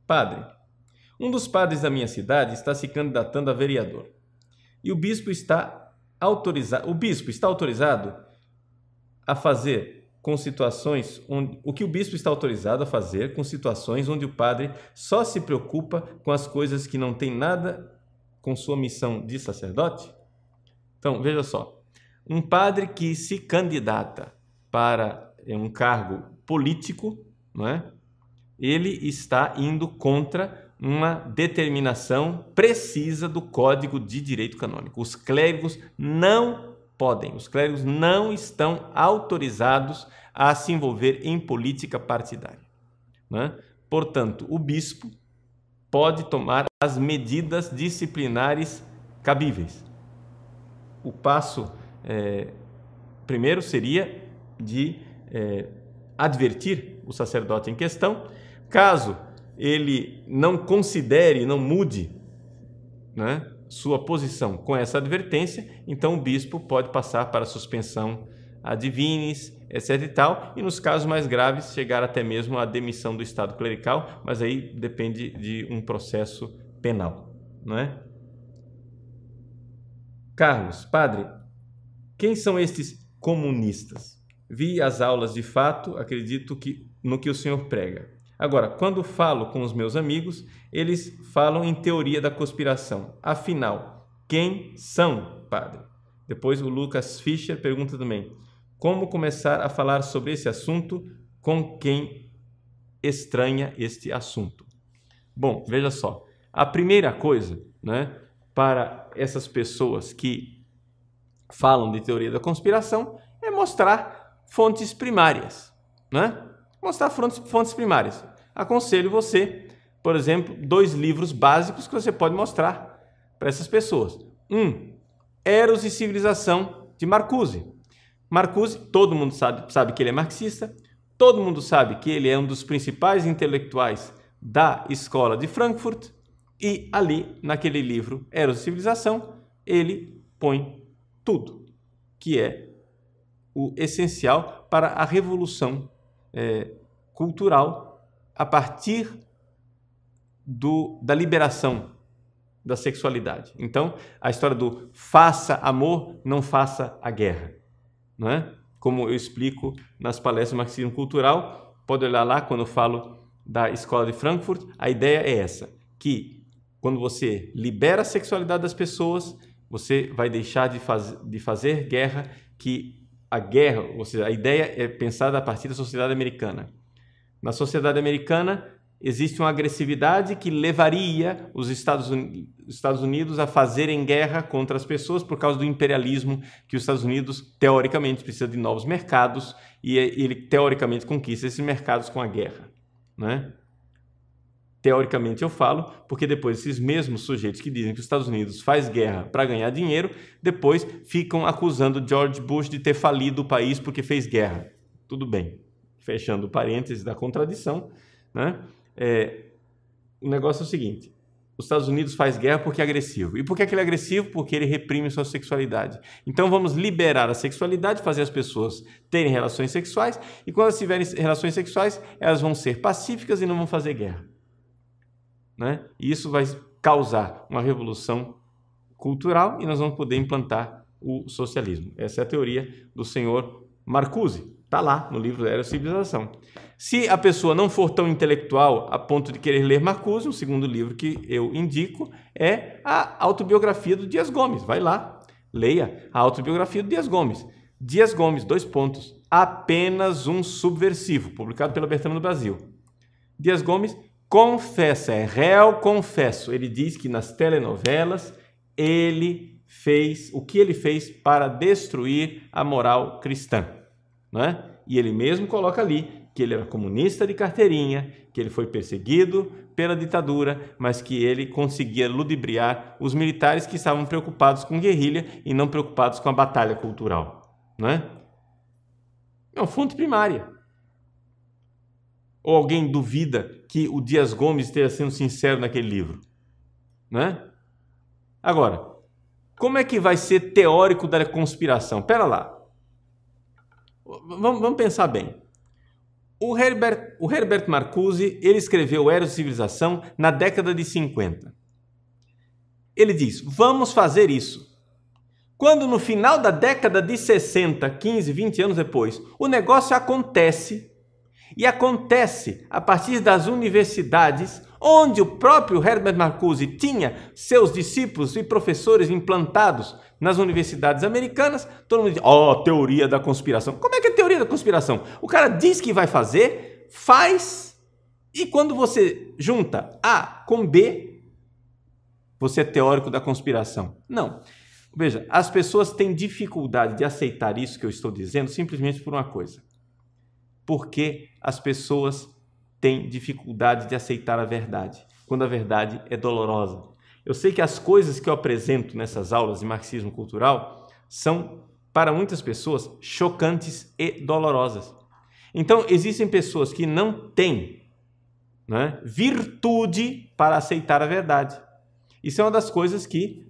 Padre, um dos padres da minha cidade está se candidatando a vereador. E o bispo está autorizado a fazer com situações onde o bispo está autorizado a fazer com situações onde o padre só se preocupa com as coisas que não têm nada com sua missão de sacerdote? Então, veja só, um padre que se candidata para um cargo político, não é? Ele está indo contra uma determinação precisa do Código de Direito Canônico. Os clérigos não podem, os clérigos não estão autorizados a se envolver em política partidária, né? Portanto, o bispo pode tomar as medidas disciplinares cabíveis. O passo primeiro seria de advertir o sacerdote em questão. Caso ele não considere, não mude, né, sua posição com essa advertência, então o bispo pode passar para suspensão ad divinis, etc. e tal, e nos casos mais graves chegar até mesmo à demissão do estado clerical, mas aí depende de um processo penal, não é? Carlos, padre, quem são estes comunistas? Vi as aulas de fato, acredito no que o senhor prega. Agora, quando falo com os meus amigos, eles falam em teoria da conspiração. Afinal, quem são, padre? Depois o Lucas Fischer pergunta também, como começar a falar sobre esse assunto com quem estranha este assunto? Bom, veja só, a primeira coisa, né, para essas pessoas que falam de teoria da conspiração é mostrar fontes primárias, né? Mostrar fontes primárias. Aconselho você, por exemplo, 2 livros básicos que você pode mostrar para essas pessoas. Eros e Civilização, de Marcuse. Marcuse, todo mundo sabe que ele é marxista, todo mundo sabe que ele é um dos principais intelectuais da escola de Frankfurt, e ali, naquele livro, Eros e Civilização, ele põe tudo que é o essencial para a revolução cultural a partir da liberação da sexualidade. Então, a história do faça amor, não faça a guerra, não é? Como eu explico nas palestras do marxismo cultural, pode olhar lá quando eu falo da escola de Frankfurt, a ideia é essa, que quando você libera a sexualidade das pessoas, você vai deixar de fazer guerra, que a guerra, ou seja, a ideia é pensada a partir da sociedade americana. Na sociedade americana, existe uma agressividade que levaria os Estados Unidos a fazerem guerra contra as pessoas por causa do imperialismo, que os Estados Unidos, teoricamente, precisa de novos mercados e ele, teoricamente, conquista esses mercados com a guerra, né? Teoricamente eu falo, porque depois esses mesmos sujeitos que dizem que os Estados Unidos faz guerra para ganhar dinheiro, depois ficam acusando George Bush de ter falido o país porque fez guerra. Tudo bem, fechando o parênteses da contradição, né? O negócio é o seguinte, os Estados Unidos faz guerra porque é agressivo. E por que ele é agressivo? Porque ele reprime sua sexualidade. Então vamos liberar a sexualidade, fazer as pessoas terem relações sexuais, e quando elas tiverem relações sexuais, elas vão ser pacíficas e não vão fazer guerra, né? E isso vai causar uma revolução cultural e nós vamos poder implantar o socialismo. Essa é a teoria do senhor Marcuse. Está lá no livro Eros e Civilização. Se a pessoa não for tão intelectual a ponto de querer ler Marcuse, o segundo livro que eu indico é a autobiografia do Dias Gomes. Vai lá, leia a autobiografia do Dias Gomes. Dias Gomes, 2 pontos. Apenas um subversivo, publicado pela Bertrand no Brasil. Dias Gomes confessa, é réu confesso. Ele diz que nas telenovelas ele fez o que ele fez para destruir a moral cristã, não é? E ele mesmo coloca ali que ele era comunista de carteirinha, que ele foi perseguido pela ditadura, mas que ele conseguia ludibriar os militares que estavam preocupados com guerrilha e não preocupados com a batalha cultural, não é? É uma fonte primária. Ou alguém duvida que o Dias Gomes esteja sendo sincero naquele livro, não é? Agora, como é que vai ser teórico da conspiração? Pera lá. Vamos pensar bem. O Herbert Marcuse, ele escreveu Eros e Civilização na década de 50. Ele diz, vamos fazer isso. Quando no final da década de 60, 15, 20 anos depois, o negócio acontece, e acontece a partir das universidades, onde o próprio Herbert Marcuse tinha seus discípulos e professores implantados nas universidades americanas, todo mundo diz, teoria da conspiração. Como é que é teoria da conspiração? O cara diz que vai fazer, faz, e quando você junta A com B, você é teórico da conspiração. Não. Veja, as pessoas têm dificuldade de aceitar isso que eu estou dizendo simplesmente por uma coisa. Porque as pessoas têm dificuldade de aceitar a verdade, quando a verdade é dolorosa. Eu sei que as coisas que eu apresento nessas aulas de marxismo cultural são, para muitas pessoas, chocantes e dolorosas. Então, existem pessoas que não têm, né, virtude para aceitar a verdade. Isso é uma das coisas que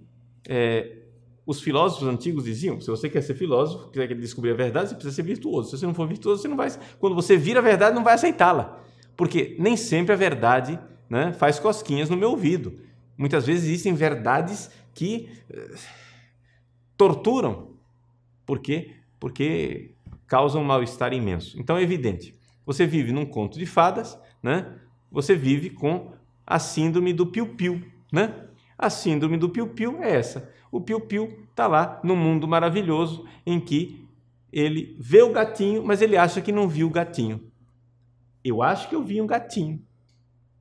os filósofos antigos diziam. Se você quer ser filósofo, quer descobrir a verdade, você precisa ser virtuoso. Se você não for virtuoso, você não vai. Quando você vira a verdade, não vai aceitá-la. Porque nem sempre a verdade, né, faz cosquinhas no meu ouvido. Muitas vezes existem verdades que torturam. Por quê? Porque causam um mal-estar imenso. Então é evidente. Você vive num conto de fadas, né? Você vive com a síndrome do piu-piu, né? A síndrome do piu-piu é essa. O piu-piu está lá no mundo maravilhoso em que ele vê o gatinho, mas ele acha que não viu o gatinho. Eu acho que eu vi um gatinho,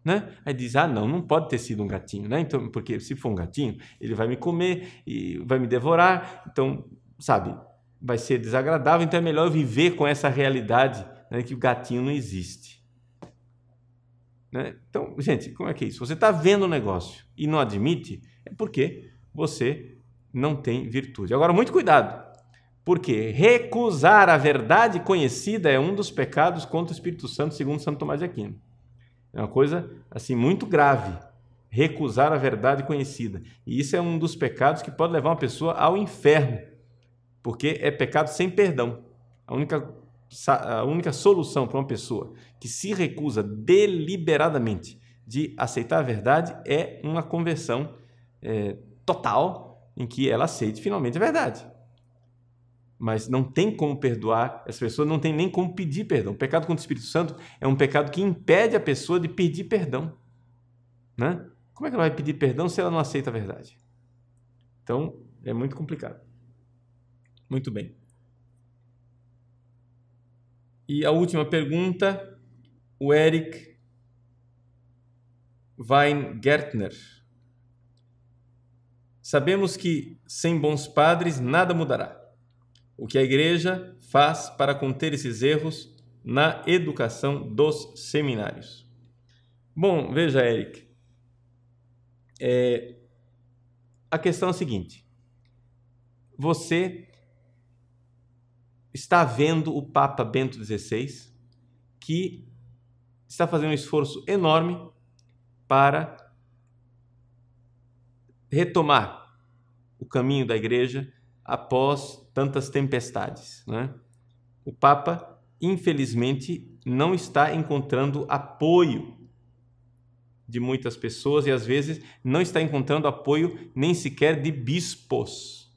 né? Aí diz, não pode ter sido um gatinho, né? Então, porque se for um gatinho, ele vai me comer e vai me devorar, então, sabe, vai ser desagradável, então é melhor eu viver com essa realidade, né, que o gatinho não existe. Né? Então, gente, como é que é isso? Você está vendo o negócio e não admite, é porque você não tem virtude. Agora, muito cuidado, porque recusar a verdade conhecida é um dos pecados contra o Espírito Santo, segundo Santo Tomás de Aquino. É uma coisa assim muito grave, recusar a verdade conhecida. E isso é um dos pecados que pode levar uma pessoa ao inferno, porque é pecado sem perdão. A única solução para uma pessoa que se recusa deliberadamente de aceitar a verdade é uma conversão total, em que ela aceite finalmente a verdade. Mas não tem como perdoar, essa pessoa não tem nem como pedir perdão. O pecado contra o Espírito Santo é um pecado que impede a pessoa de pedir perdão, né? Como é que ela vai pedir perdão se ela não aceita a verdade? Então, é muito complicado. Muito bem. E a última pergunta, o Eric Weingärtner. Sabemos que sem bons padres nada mudará. O que a igreja faz para conter esses erros na educação dos seminários? Bom, veja, Eric, a questão é a seguinte. Você está vendo o Papa Bento XVI, que está fazendo um esforço enorme para retomar o caminho da igreja após tantas tempestades, né? O Papa, infelizmente, não está encontrando apoio de muitas pessoas e, às vezes, não está encontrando apoio nem sequer de bispos.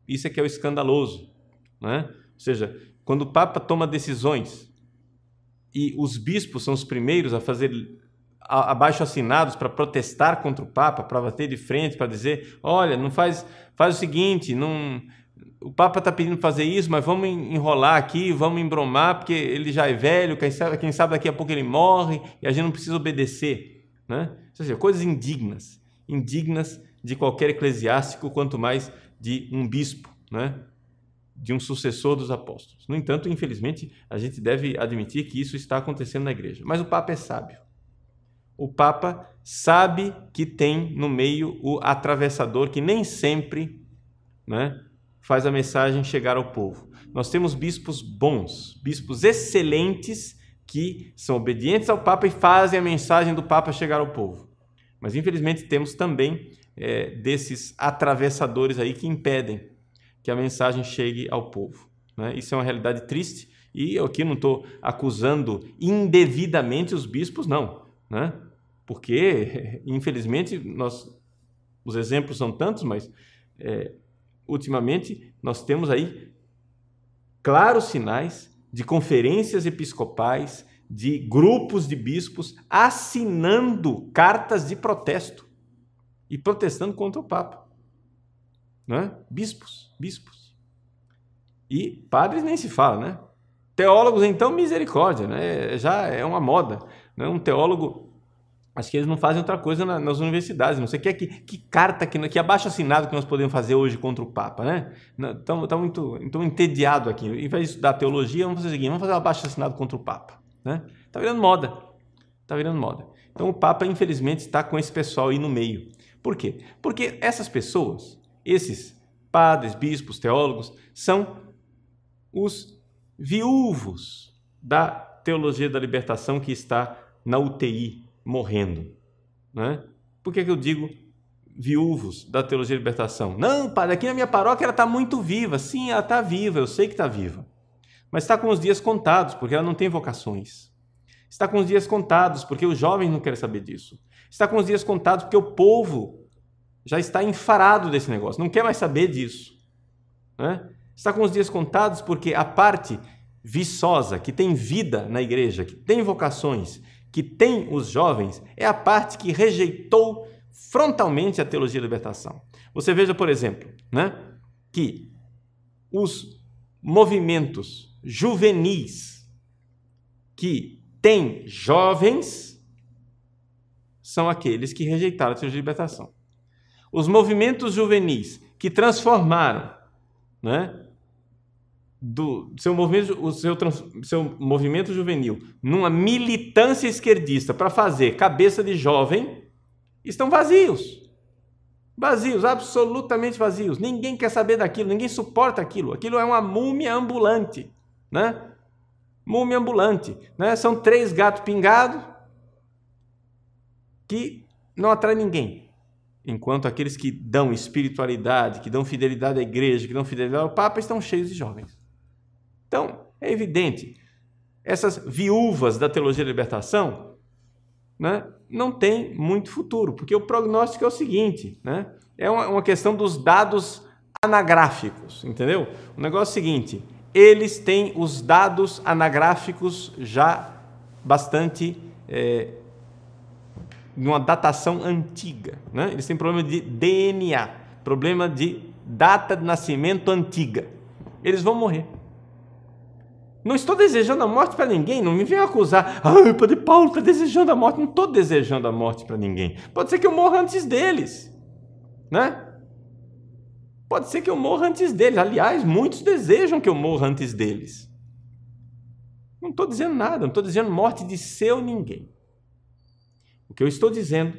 Isso é que é o escandaloso, né? Ou seja, quando o Papa toma decisões e os bispos são os primeiros a fazer abaixo-assinados para protestar contra o Papa, para bater de frente, para dizer, olha, não faz o seguinte, não o Papa está pedindo fazer isso, mas vamos enrolar aqui, vamos embromar, porque ele já é velho, quem sabe daqui a pouco ele morre e a gente não precisa obedecer. Né? Ou seja, coisas indignas de qualquer eclesiástico, quanto mais de um bispo, né? De um sucessor dos apóstolos. No entanto, infelizmente, a gente deve admitir que isso está acontecendo na igreja. Mas o Papa é sábio. O Papa sabe que tem no meio o atravessador que nem sempre, né, faz a mensagem chegar ao povo. Nós temos bispos bons, bispos excelentes que são obedientes ao Papa e fazem a mensagem do Papa chegar ao povo. Mas, infelizmente, temos também desses atravessadores aí que impedem que a mensagem chegue ao povo. Né? Isso é uma realidade triste e eu aqui não estou acusando indevidamente os bispos, não. Né? Porque, infelizmente, os exemplos são tantos, mas ultimamente nós temos aí claros sinais de conferências episcopais, de grupos de bispos assinando cartas de protesto e protestando contra o Papa. Né? Bispos. E padres nem se fala, né? Teólogos, então, misericórdia, né? Já é uma moda. Né? Um teólogo, acho que eles não fazem outra coisa nas universidades. Não sei que carta, que abaixo-assinado que nós podemos fazer hoje contra o Papa, né? Está muito entediado aqui. Em vez de estudar teologia, vamos fazer o seguinte, vamos fazer um abaixo-assinado contra o Papa. Né? Tá virando moda. Então o Papa, infelizmente, está com esse pessoal aí no meio. Por quê? Porque essas pessoas, esses padres, bispos, teólogos, são os viúvos da teologia da libertação que está na UTI, morrendo. Né? Por que eu digo viúvos da teologia da libertação? Não, padre, aqui na minha paróquia ela está muito viva. Sim, ela está viva, eu sei que está viva. Mas está com os dias contados, porque ela não tem vocações. Está com os dias contados, porque os jovens não querem saber disso. Está com os dias contados, porque o povo já está enfarado desse negócio, não quer mais saber disso. Né? Está com os dias contados porque a parte viçosa, que tem vida na igreja, que tem vocações, que tem os jovens, é a parte que rejeitou frontalmente a teologia da libertação. Você veja, por exemplo, né, que os movimentos juvenis que têm jovens são aqueles que rejeitaram a teologia da libertação. Os movimentos juvenis que transformaram, né, seu movimento juvenil numa militância esquerdista para fazer cabeça de jovem, estão vazios. Vazios, absolutamente vazios. Ninguém quer saber daquilo, ninguém suporta aquilo. Aquilo é uma múmia ambulante. Né? Múmia ambulante. Né? São 3 gatos pingados que não atraem ninguém. Enquanto aqueles que dão espiritualidade, que dão fidelidade à igreja, que dão fidelidade ao Papa, estão cheios de jovens. Então, é evidente, essas viúvas da teologia da libertação, né, não têm muito futuro, porque o prognóstico é o seguinte, né, é uma questão dos dados anagráficos, entendeu? O negócio é o seguinte, eles têm os dados anagráficos já bastante... numa datação antiga, né? Eles têm problema de DNA, problema de data de nascimento antiga. Eles vão morrer. Não estou desejando a morte para ninguém, não me venham acusar. O Padre Paulo está desejando a morte. Não estou desejando a morte para ninguém. Pode ser que eu morra antes deles, né? Pode ser que eu morra antes deles. Aliás, muitos desejam que eu morra antes deles. Não estou dizendo nada, não estou dizendo morte de seu ninguém. O que eu estou dizendo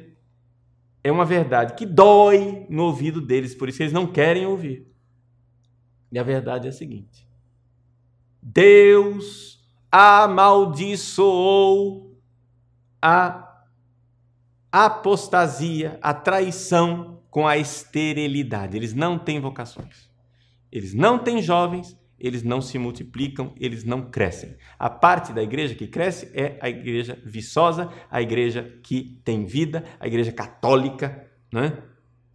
é uma verdade que dói no ouvido deles, por isso que eles não querem ouvir. E a verdade é a seguinte: Deus amaldiçoou a apostasia, a traição com a esterilidade. Eles não têm vocações. Eles não têm jovens, eles não se multiplicam, eles não crescem. A parte da igreja que cresce é a igreja viçosa, a igreja que tem vida, a igreja católica, né?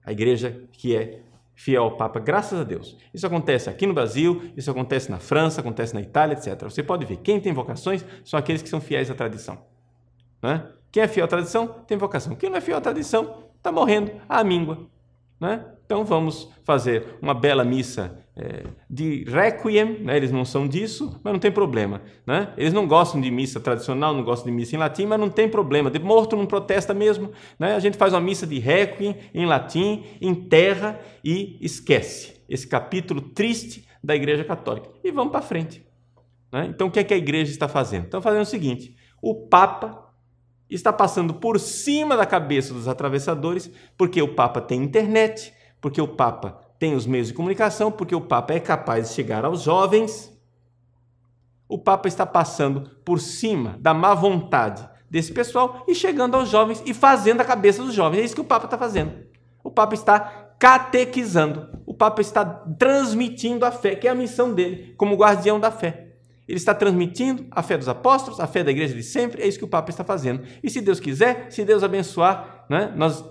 A igreja que é fiel ao Papa, graças a Deus. Isso acontece aqui no Brasil, isso acontece na França, acontece na Itália, etc. Você pode ver, quem tem vocações são aqueles que são fiéis à tradição. Né? Quem é fiel à tradição tem vocação. Quem não é fiel à tradição está morrendo à míngua. né? Então vamos fazer uma bela missa de requiem, né? Eles não são disso, mas não tem problema, né? Eles não gostam de missa tradicional, não gostam de missa em latim, mas não tem problema. De morto não protesta mesmo, né? A gente faz uma missa de requiem em latim, enterra e esquece esse capítulo triste da Igreja Católica e vamos para frente, né? Então o que é que a Igreja está fazendo? Estão fazendo o seguinte: o Papa está passando por cima da cabeça dos atravessadores, porque o Papa tem internet, porque o Papa tem os meios de comunicação, porque o Papa é capaz de chegar aos jovens. O Papa está passando por cima da má vontade desse pessoal e chegando aos jovens e fazendo a cabeça dos jovens. É isso que o Papa está fazendo. O Papa está catequizando. O Papa está transmitindo a fé, que é a missão dele como guardião da fé. Ele está transmitindo a fé dos apóstolos, a fé da igreja de sempre. É isso que o Papa está fazendo. E se Deus quiser, se Deus abençoar, né, nós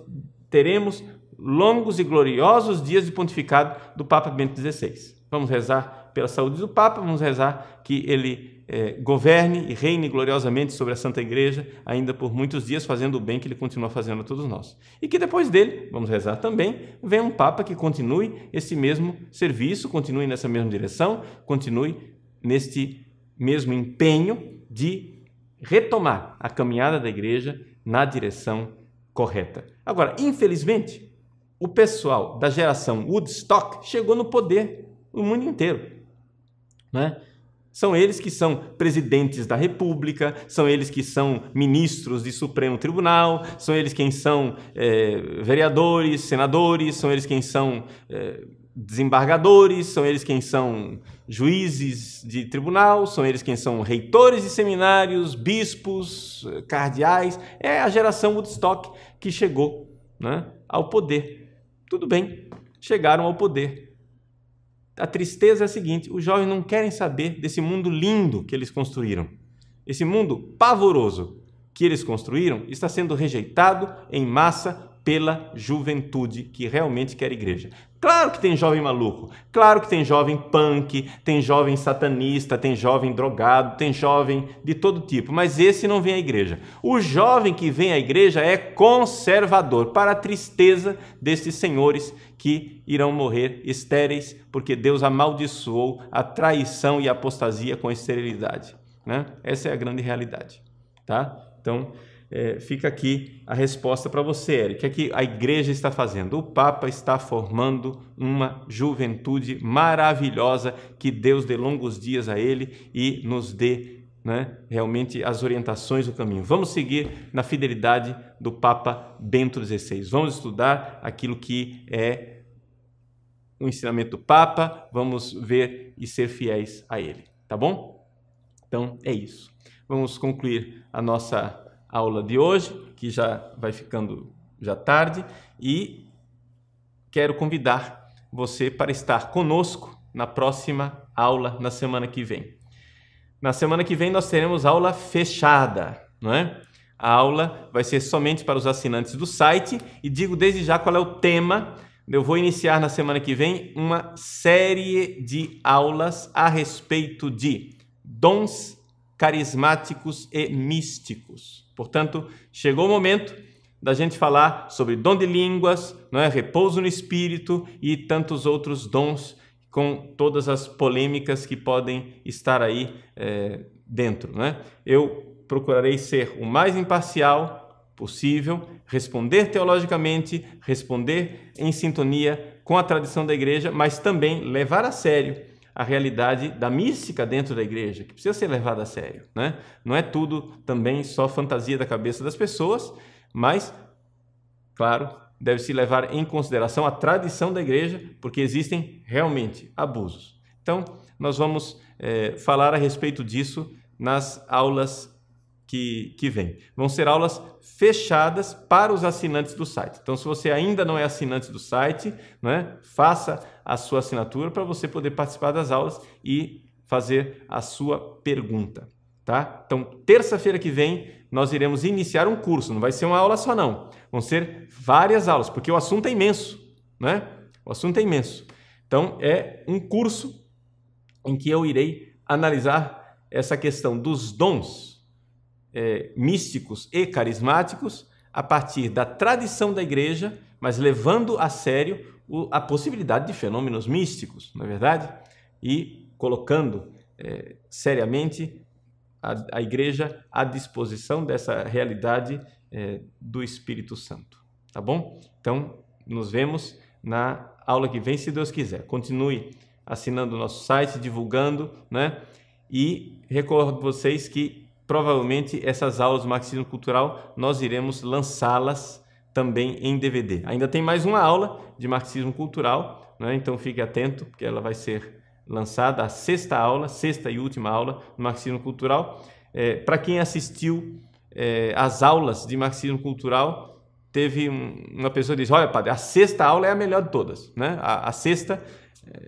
teremos longos e gloriosos dias de pontificado do Papa Bento XVI. Vamos rezar pela saúde do Papa, vamos rezar que ele governe e reine gloriosamente sobre a Santa Igreja, ainda por muitos dias, fazendo o bem que ele continua fazendo a todos nós. E que depois dele, vamos rezar também, venha um Papa que continue esse mesmo serviço, continue nessa mesma direção, continue neste mesmo empenho de retomar a caminhada da Igreja na direção correta. Agora, infelizmente, o pessoal da geração Woodstock chegou no poder no mundo inteiro, né? São eles que são presidentes da República, são eles que são ministros de Supremo Tribunal, são eles quem são vereadores, senadores, são eles quem são desembargadores, são eles quem são juízes de tribunal, são eles quem são reitores de seminários, bispos, cardeais. É a geração Woodstock que chegou, né, ao poder. Tudo bem, chegaram ao poder. A tristeza é a seguinte: os jovens não querem saber desse mundo lindo que eles construíram. Esse mundo pavoroso que eles construíram está sendo rejeitado em massa pela juventude que realmente quer igreja. Claro que tem jovem maluco, claro que tem jovem punk, tem jovem satanista, tem jovem drogado, tem jovem de todo tipo, mas esse não vem à igreja. O jovem que vem à igreja é conservador, para a tristeza destes senhores que irão morrer estéreis, porque Deus amaldiçoou a traição e a apostasia com esterilidade, né? Essa é a grande realidade, tá? Então, fica aqui a resposta para você, Eric. O que a igreja está fazendo? O Papa está formando uma juventude maravilhosa, que Deus dê longos dias a ele e nos dê, né, realmente as orientações do caminho. Vamos seguir na fidelidade do Papa Bento XVI. Vamos estudar aquilo que é o ensinamento do Papa, vamos ver e ser fiéis a ele, tá bom? Então, é isso. Vamos concluir a nossa aula de hoje, que já vai ficando tarde, e quero convidar você para estar conosco na próxima aula, na semana que vem. Na semana que vem nós teremos aula fechada, não é? A aula vai ser somente para os assinantes do site, e digo desde já qual é o tema. Eu vou iniciar na semana que vem uma série de aulas a respeito de dons carismáticos e místicos. Portanto, chegou o momento da gente falar sobre dom de línguas, não é? Repouso no Espírito e tantos outros dons, com todas as polêmicas que podem estar aí dentro, não é? Eu procurarei ser o mais imparcial possível, responder teologicamente, responder em sintonia com a tradição da igreja, mas também levar a sério a realidade da mística dentro da igreja, que precisa ser levada a sério, né? Não é tudo também só fantasia da cabeça das pessoas, mas, claro, deve-se levar em consideração a tradição da igreja, porque existem realmente abusos. Então, nós vamos falar a respeito disso nas aulas que vêm. Vão ser aulas fechadas para os assinantes do site. Então, se você ainda não é assinante do site, né, faça a sua assinatura para você poder participar das aulas e fazer a sua pergunta, tá? Então, terça-feira que vem, nós iremos iniciar um curso. Não vai ser uma aula só, não. Vão ser várias aulas, porque o assunto é imenso, né? O assunto é imenso. Então, é um curso em que eu irei analisar essa questão dos dons místicos e carismáticos a partir da tradição da igreja, mas levando a sério a possibilidade de fenômenos místicos, não é verdade? E colocando seriamente a igreja à disposição dessa realidade do Espírito Santo, tá bom? Então, nos vemos na aula que vem, se Deus quiser. Continue assinando o nosso site, divulgando, né? E recordo vocês que provavelmente essas aulas do Marxismo Cultural nós iremos lançá-las também em DVD. Ainda tem mais uma aula de Marxismo Cultural, né? Então fique atento, porque ela vai ser lançada, a sexta e última aula do Marxismo Cultural. Para quem assistiu às aulas de Marxismo Cultural, teve uma pessoa que disse: olha, padre, a sexta aula é a melhor de todas, né? A sexta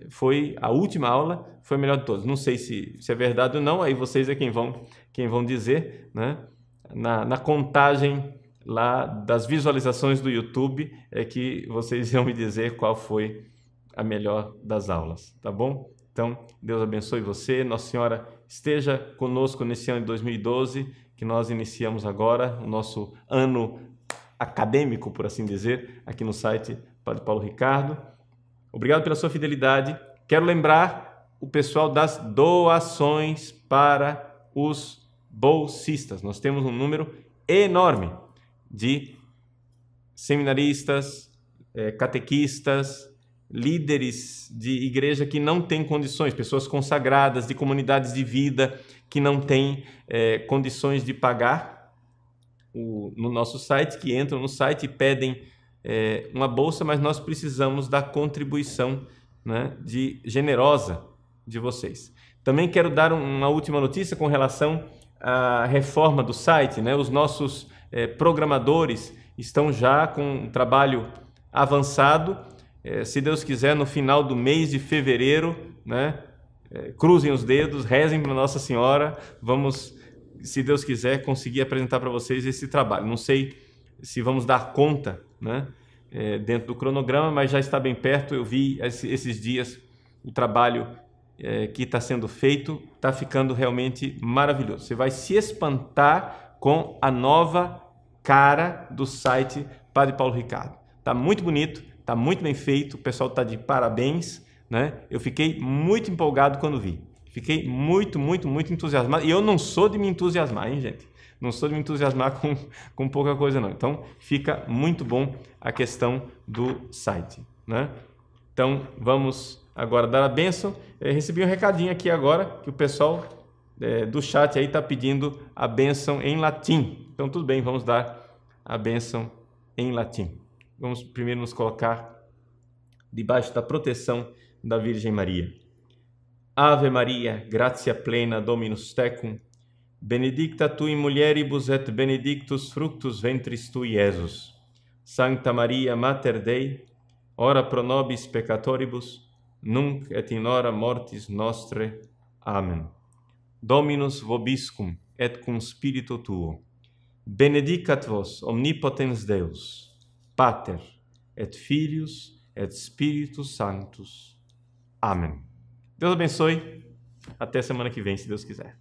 foi a última aula, foi a melhor de todas. Não sei se é verdade ou não, aí vocês é quem vão dizer, né? Na contagem lá das visualizações do YouTube é que vocês vão me dizer qual foi a melhor das aulas, tá bom? Então, Deus abençoe você, Nossa Senhora esteja conosco nesse ano de 2012, que nós iniciamos agora, o nosso ano acadêmico, por assim dizer, aqui no site Padre Paulo Ricardo. Obrigado pela sua fidelidade. Quero lembrar o pessoal das doações para os bolsistas. Nós temos um número enorme de seminaristas, catequistas, líderes de igreja que não têm condições, pessoas consagradas, de comunidades de vida que não têm condições de pagar no nosso site, que entram no site e pedem uma bolsa, mas nós precisamos da contribuição, né, generosa de vocês. Também quero dar uma última notícia com relação à reforma do site, né? Os nossos programadores estão já com um trabalho avançado. Se Deus quiser, no final do mês de fevereiro, né, cruzem os dedos, rezem para Nossa Senhora, vamos, se Deus quiser, conseguir apresentar para vocês esse trabalho. Não sei se vamos dar conta, né, dentro do cronograma, mas já está bem perto. Eu vi esses dias o trabalho que está sendo feito, está ficando realmente maravilhoso. Você vai se espantar com a nova cara do site Padre Paulo Ricardo. Está muito bonito, está muito bem feito, o pessoal está de parabéns, né? Eu fiquei muito empolgado quando vi. Fiquei muito, muito, muito entusiasmado. E eu não sou de me entusiasmar, hein, gente? Não sou de me entusiasmar com pouca coisa, não. Então, fica muito bom a questão do site, né? Então, vamos agora dar a bênção. Recebi um recadinho aqui agora, que o pessoal do chat aí está pedindo a bênção em latim. Então, tudo bem, vamos dar a bênção em latim. Vamos primeiro nos colocar debaixo da proteção da Virgem Maria. Ave Maria, gratia plena, Dominus tecum, benedicta tu in mulieribus et benedictus fructus ventris tui, Iesus. Sancta Maria, Mater Dei, ora pro nobis peccatoribus, nunc et in hora mortis nostre. Amen. Dominus vobiscum et cum spiritu tuo. Benedicat vos omnipotens Deus, Pater et Filius et Spiritus Sanctus. Amém. Deus abençoe. Até semana que vem, se Deus quiser.